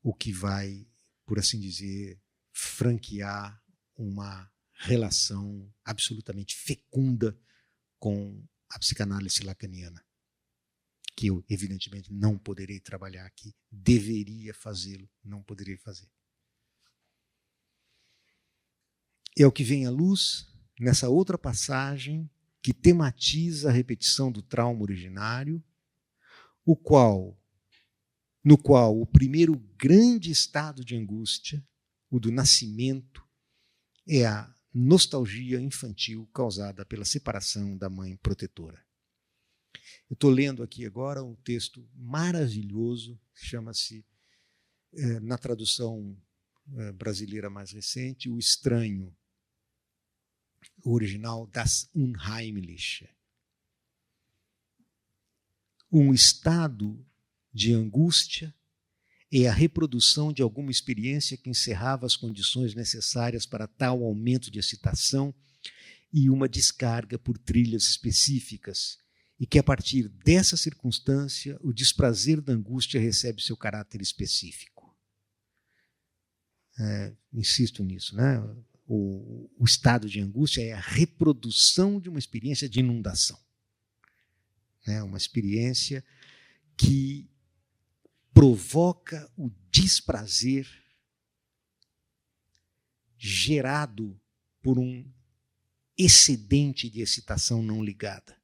O que vai, por assim dizer, franquear uma relação absolutamente fecunda com a psicanálise lacaniana, que eu, evidentemente, não poderei trabalhar aqui, deveria fazê-lo, não poderei fazer. É o que vem à luz nessa outra passagem que tematiza a repetição do trauma originário, no qual o primeiro grande estado de angústia, o do nascimento, é a nostalgia infantil causada pela separação da mãe protetora. Eu estou lendo aqui agora um texto maravilhoso, chama-se, na tradução brasileira mais recente, O Estranho, o original, Das Unheimliche. Um estado de angústia é a reprodução de alguma experiência que encerrava as condições necessárias para tal aumento de excitação e uma descarga por trilhas específicas, e que, a partir dessa circunstância, o desprazer da angústia recebe seu caráter específico. Insisto nisso, né? O estado de angústia é a reprodução de uma experiência de inundação. Uma experiência que provoca o desprazer gerado por um excedente de excitação não ligada.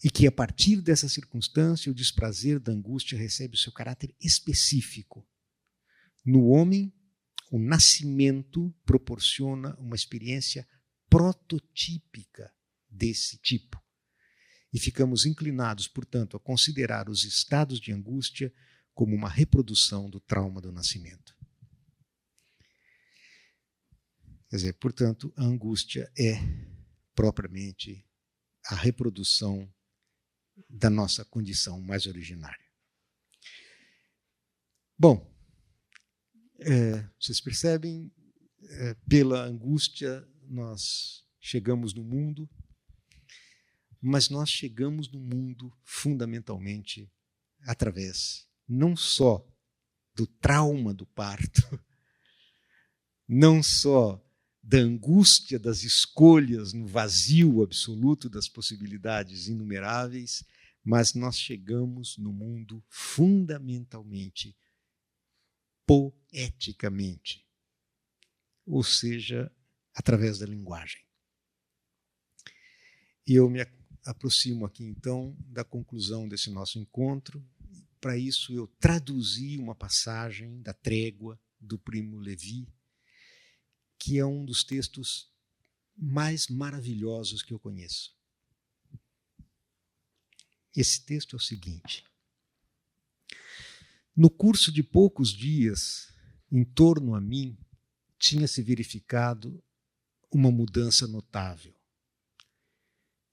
E que, a partir dessa circunstância, o desprazer da angústia recebe o seu caráter específico. No homem, o nascimento proporciona uma experiência prototípica desse tipo. E ficamos inclinados, portanto, a considerar os estados de angústia como uma reprodução do trauma do nascimento. Quer dizer, portanto, a angústia é propriamente a reprodução da nossa condição mais originária. Bom, vocês percebem, pela angústia nós chegamos no mundo, mas nós chegamos no mundo fundamentalmente através não só do trauma do parto, não só da angústia das escolhas no vazio absoluto das possibilidades inumeráveis, mas nós chegamos no mundo fundamentalmente poeticamente, ou seja, através da linguagem. E eu me aproximo aqui, então, da conclusão desse nosso encontro. Para isso, eu traduzi uma passagem da Trégua, do Primo Levi, que é um dos textos mais maravilhosos que eu conheço. Esse texto é o seguinte: no curso de poucos dias, em torno a mim, tinha se verificado uma mudança notável.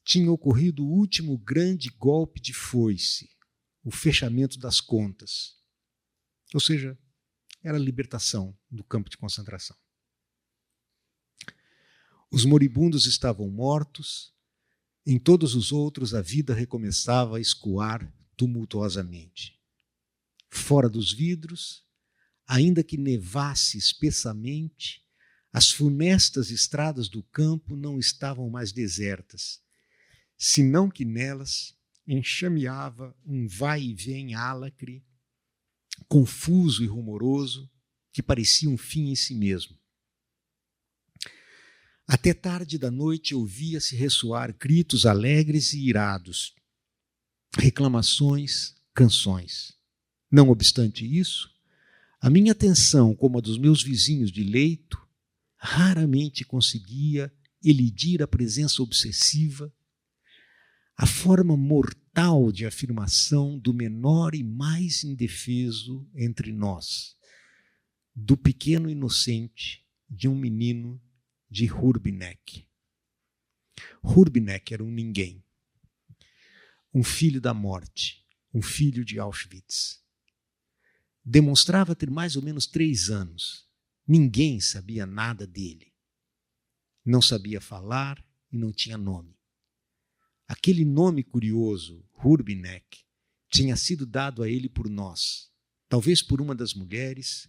Tinha ocorrido o último grande golpe de foice, o fechamento das contas. Ou seja, era a libertação do campo de concentração. Os moribundos estavam mortos, em todos os outros a vida recomeçava a escoar tumultuosamente. Fora dos vidros, ainda que nevasse espessamente, as funestas estradas do campo não estavam mais desertas, senão que nelas enxameava um vai e vem álacre, confuso e rumoroso, que parecia um fim em si mesmo. Até tarde da noite ouvia-se ressoar gritos alegres e irados, reclamações, canções. Não obstante isso, a minha atenção, como a dos meus vizinhos de leito, raramente conseguia elidir a presença obsessiva, a forma mortal de afirmação do menor e mais indefeso entre nós, do pequeno inocente, de um menino de Hurbinek. Hurbinek era um ninguém, um filho da morte, um filho de Auschwitz. Demonstrava ter mais ou menos 3 anos. Ninguém sabia nada dele. Não sabia falar e não tinha nome. Aquele nome curioso, Hurbinek, tinha sido dado a ele por nós, talvez por uma das mulheres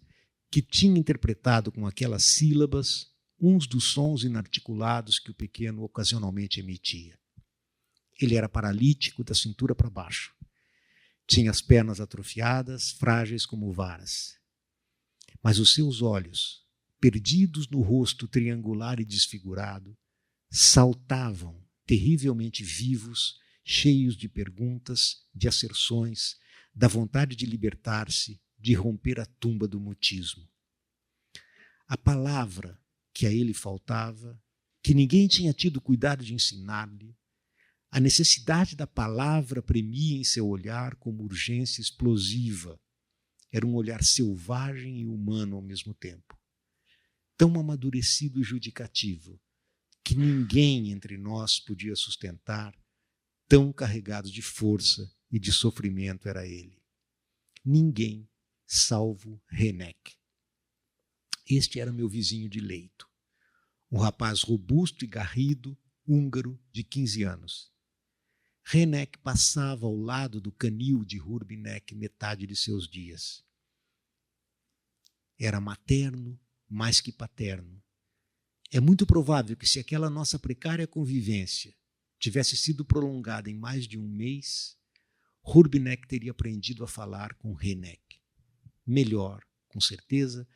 que tinha interpretado com aquelas sílabas uns dos sons inarticulados que o pequeno ocasionalmente emitia. Ele era paralítico da cintura para baixo. Tinha as pernas atrofiadas, frágeis como varas. Mas os seus olhos, perdidos no rosto triangular e desfigurado, saltavam terrivelmente vivos, cheios de perguntas, de asserções, da vontade de libertar-se, de romper a tumba do mutismo. A palavra que a ele faltava, que ninguém tinha tido cuidado de ensinar-lhe, a necessidade da palavra premia em seu olhar como urgência explosiva. Era um olhar selvagem e humano ao mesmo tempo, tão amadurecido e judicativo, que ninguém entre nós podia sustentar, tão carregado de força e de sofrimento era ele. Ninguém, salvo Hurbinek. Este era meu vizinho de leito, um rapaz robusto e garrido, húngaro, de 15 anos. Hurbinek passava ao lado do canil de Hurbinek metade de seus dias. Era materno, mais que paterno. É muito provável que, se aquela nossa precária convivência tivesse sido prolongada em mais de 1 mês, Hurbinek teria aprendido a falar com Hurbinek. Melhor, com certeza,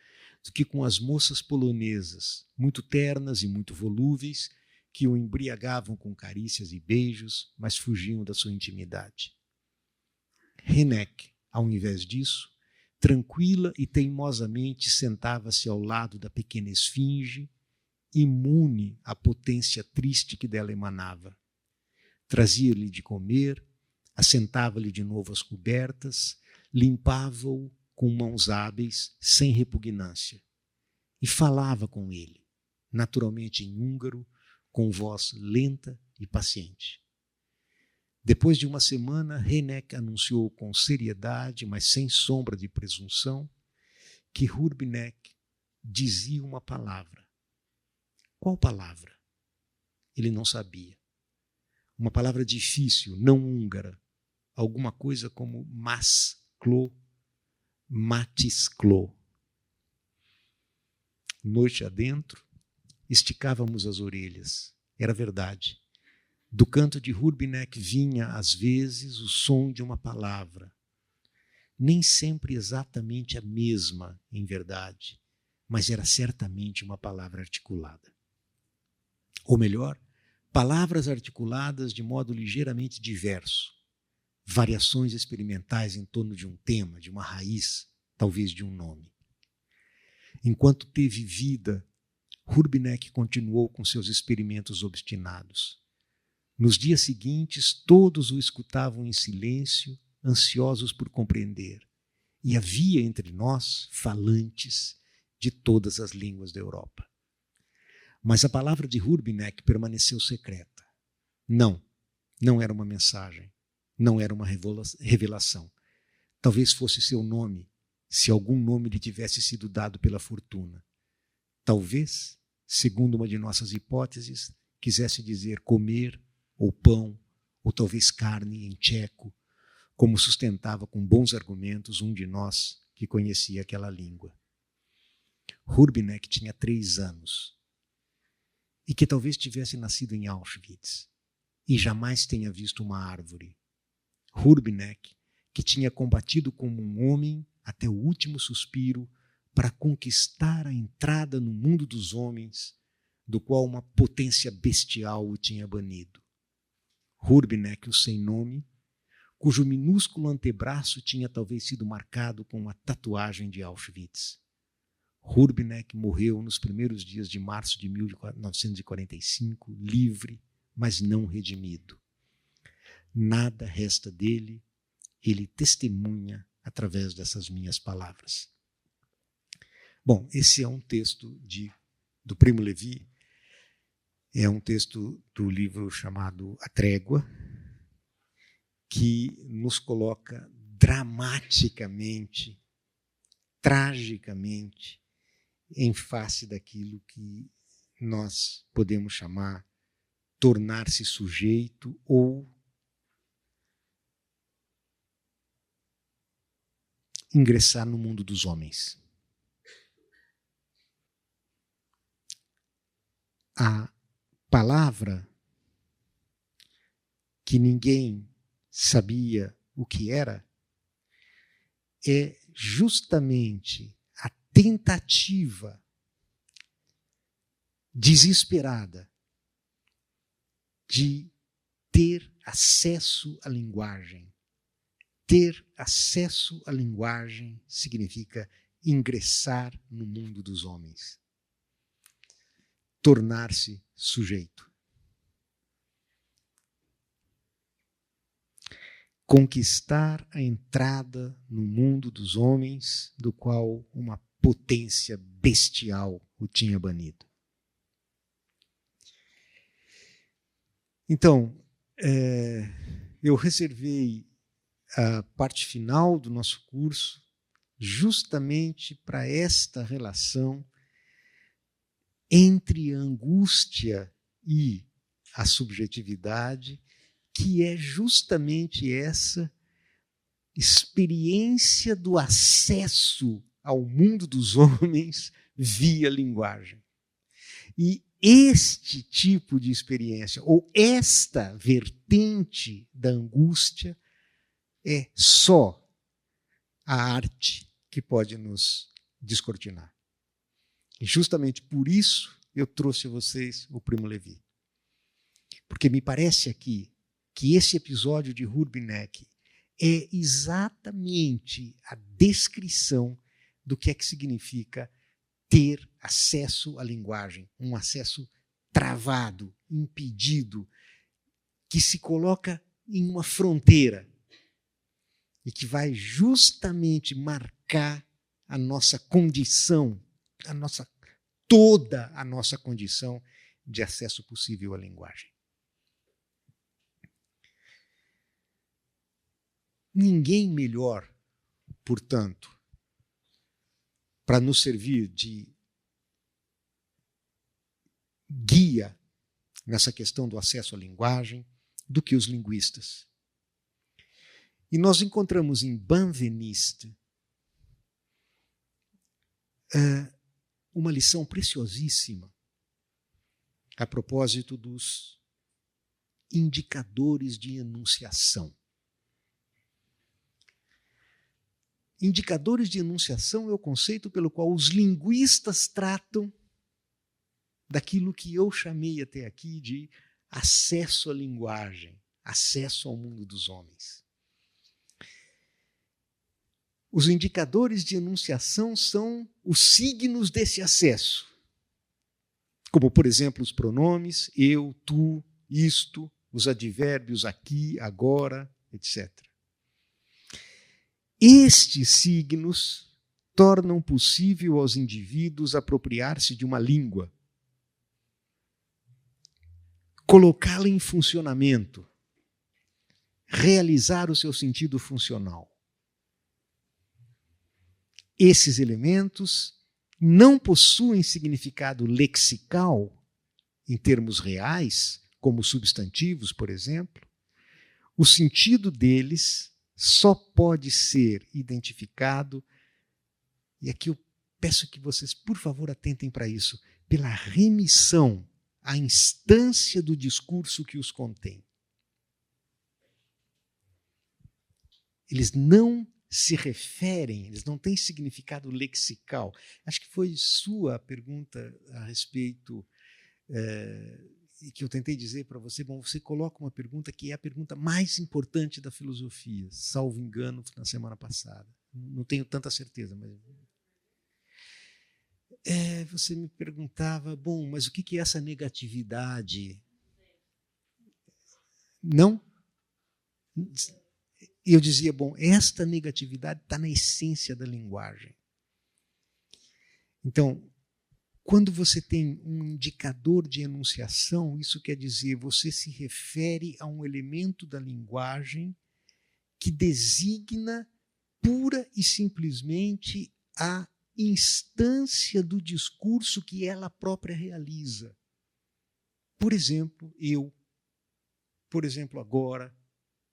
do que com as moças polonesas, muito ternas e muito volúveis, que o embriagavam com carícias e beijos, mas fugiam da sua intimidade. Hurbinek, ao invés disso, tranquila e teimosamente sentava-se ao lado da pequena esfinge, imune à potência triste que dela emanava. Trazia-lhe de comer, assentava-lhe de novo as cobertas, limpava-o com mãos hábeis, sem repugnância, e falava com ele, naturalmente em húngaro, com voz lenta e paciente. Depois de uma semana, Hynek anunciou com seriedade, mas sem sombra de presunção, que Hurbinek dizia uma palavra. Qual palavra? Ele não sabia. Uma palavra difícil, não húngara, alguma coisa como masklo, matisklo. Noite adentro, esticávamos as orelhas. Era verdade. Do canto de Hurbinek vinha, às vezes, o som de uma palavra. Nem sempre exatamente a mesma, em verdade, mas era certamente uma palavra articulada. Ou melhor, palavras articuladas de modo ligeiramente diverso, variações experimentais em torno de um tema, de uma raiz, talvez de um nome. Enquanto teve vida, Hurbinek continuou com seus experimentos obstinados. Nos dias seguintes, todos o escutavam em silêncio, ansiosos por compreender. E havia entre nós falantes de todas as línguas da Europa. Mas a palavra de Hurbinek permaneceu secreta. Não era uma mensagem, não era uma revelação. Talvez fosse seu nome, se algum nome lhe tivesse sido dado pela fortuna. Talvez, segundo uma de nossas hipóteses, quisesse dizer comer, ou pão, ou talvez carne em tcheco, como sustentava com bons argumentos um de nós que conhecia aquela língua. Hurbinek tinha 3 anos e que talvez tivesse nascido em Auschwitz e jamais tenha visto uma árvore. Hurbinek, que tinha combatido como um homem até o último suspiro para conquistar a entrada no mundo dos homens, do qual uma potência bestial o tinha banido. Hurbinek, o sem nome, cujo minúsculo antebraço tinha talvez sido marcado com uma tatuagem de Auschwitz. Hurbinek morreu nos primeiros dias de março de 1945, livre, mas não redimido. Nada resta dele, ele testemunha através dessas minhas palavras. Bom, esse é um texto do Primo Levi, é um texto do livro chamado A Trégua, que nos coloca dramaticamente, tragicamente, em face daquilo que nós podemos chamar tornar-se sujeito ou ingressar no mundo dos homens. A palavra que ninguém sabia o que era é justamente a tentativa desesperada de ter acesso à linguagem. Ter acesso à linguagem significa ingressar no mundo dos homens. Tornar-se sujeito. Conquistar a entrada no mundo dos homens, do qual uma potência bestial o tinha banido. Então, eu reservei a parte final do nosso curso justamente para esta relação entre a angústia e a subjetividade, que é justamente essa experiência do acesso ao mundo dos homens via linguagem. E este tipo de experiência, ou esta vertente da angústia, é só a arte que pode nos descortinar. E justamente por isso eu trouxe a vocês o Primo Levi. Porque me parece aqui que esse episódio de Hurbinek é exatamente a descrição do que é que significa ter acesso à linguagem, um acesso travado, impedido, que se coloca em uma fronteira e que vai justamente marcar a nossa condição, toda a nossa condição de acesso possível à linguagem. Ninguém melhor, portanto, para nos servir de guia nessa questão do acesso à linguagem do que os linguistas. E nós encontramos em Benveniste uma lição preciosíssima a propósito dos indicadores de enunciação. Indicadores de enunciação é o conceito pelo qual os linguistas tratam daquilo que eu chamei até aqui de acesso à linguagem, acesso ao mundo dos homens. Os indicadores de enunciação são os signos desse acesso, como, por exemplo, os pronomes eu, tu, isto, os advérbios aqui, agora, etc. Estes signos tornam possível aos indivíduos apropriar-se de uma língua, colocá-la em funcionamento, realizar o seu sentido funcional. Esses elementos não possuem significado lexical, em termos reais, como substantivos, por exemplo. O sentido deles só pode ser identificado, e aqui eu peço que vocês, por favor, atentem para isso, pela remissão à instância do discurso que os contém. Eles não se referem, eles não têm significado lexical. Acho que foi sua pergunta a respeito, e que eu tentei dizer para você, bom, você coloca uma pergunta que é a pergunta mais importante da filosofia, salvo engano, na semana passada. Não tenho tanta certeza, mas... você me perguntava, bom, mas o que é essa negatividade? Não? E eu dizia, bom, esta negatividade está na essência da linguagem. Então, quando você tem um indicador de enunciação, isso quer dizer, você se refere a um elemento da linguagem que designa pura e simplesmente a instância do discurso que ela própria realiza. Por exemplo, eu. Por exemplo, agora.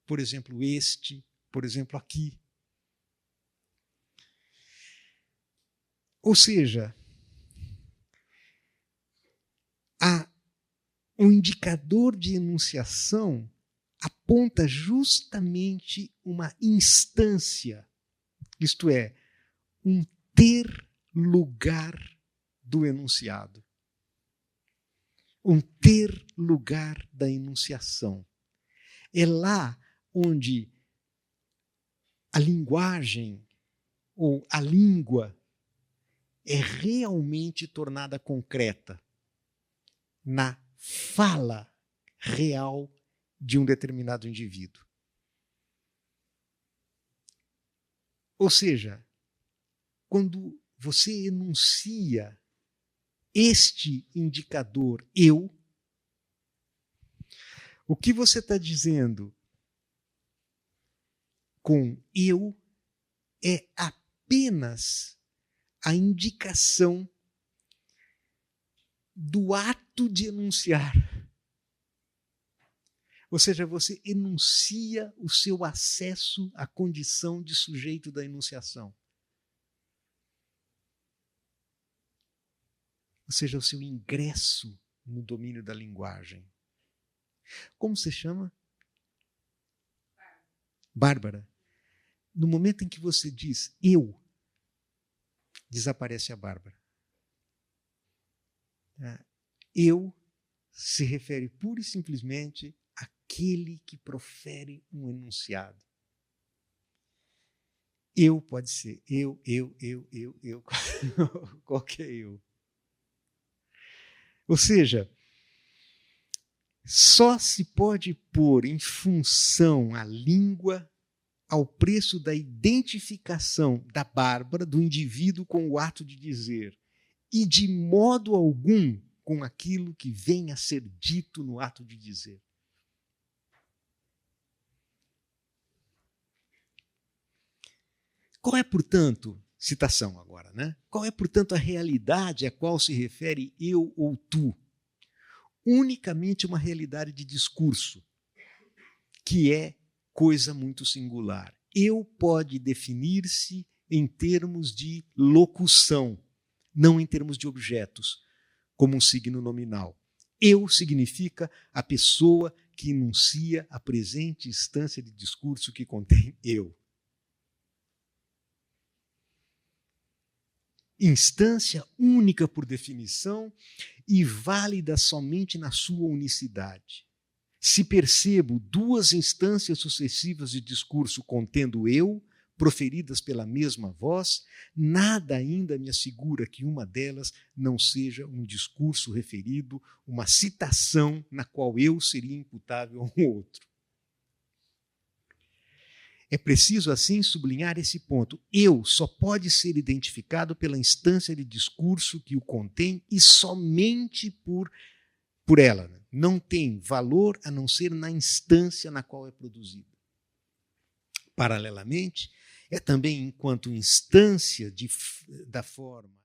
Por exemplo, este. Por exemplo, aqui. Ou seja, um indicador de enunciação aponta justamente uma instância, isto é, um ter lugar do enunciado, um ter lugar da enunciação. É lá onde a linguagem ou a língua é realmente tornada concreta na fala real de um determinado indivíduo. Ou seja, quando você enuncia este indicador eu, o que você está dizendo com eu é apenas a indicação do ato de enunciar. Ou seja, você enuncia o seu acesso à condição de sujeito da enunciação. Ou seja, o seu ingresso no domínio da linguagem. Como se chama? Bárbara. No momento em que você diz eu, desaparece a Bárbara. Eu se refere pura e simplesmente àquele que profere um enunciado. Eu pode ser eu. Qualquer eu. Ou seja, só se pode pôr em função a língua ao preço da identificação da Bárbara, do indivíduo, com o ato de dizer, e de modo algum com aquilo que vem a ser dito no ato de dizer. Qual é, portanto, citação agora, né? Qual é, portanto, a realidade a qual se refere eu ou tu? Unicamente uma realidade de discurso, que é coisa muito singular. Eu pode definir-se em termos de locução, não em termos de objetos, como um signo nominal. Eu significa a pessoa que enuncia a presente instância de discurso que contém eu. Instância única por definição e válida somente na sua unicidade. Se percebo duas instâncias sucessivas de discurso contendo eu, proferidas pela mesma voz, nada ainda me assegura que uma delas não seja um discurso referido, uma citação na qual eu seria imputável ao outro. É preciso, assim, sublinhar esse ponto. Eu só pode ser identificado pela instância de discurso que o contém e somente por ela. Não tem valor a não ser na instância na qual é produzida. Paralelamente, é também enquanto instância da forma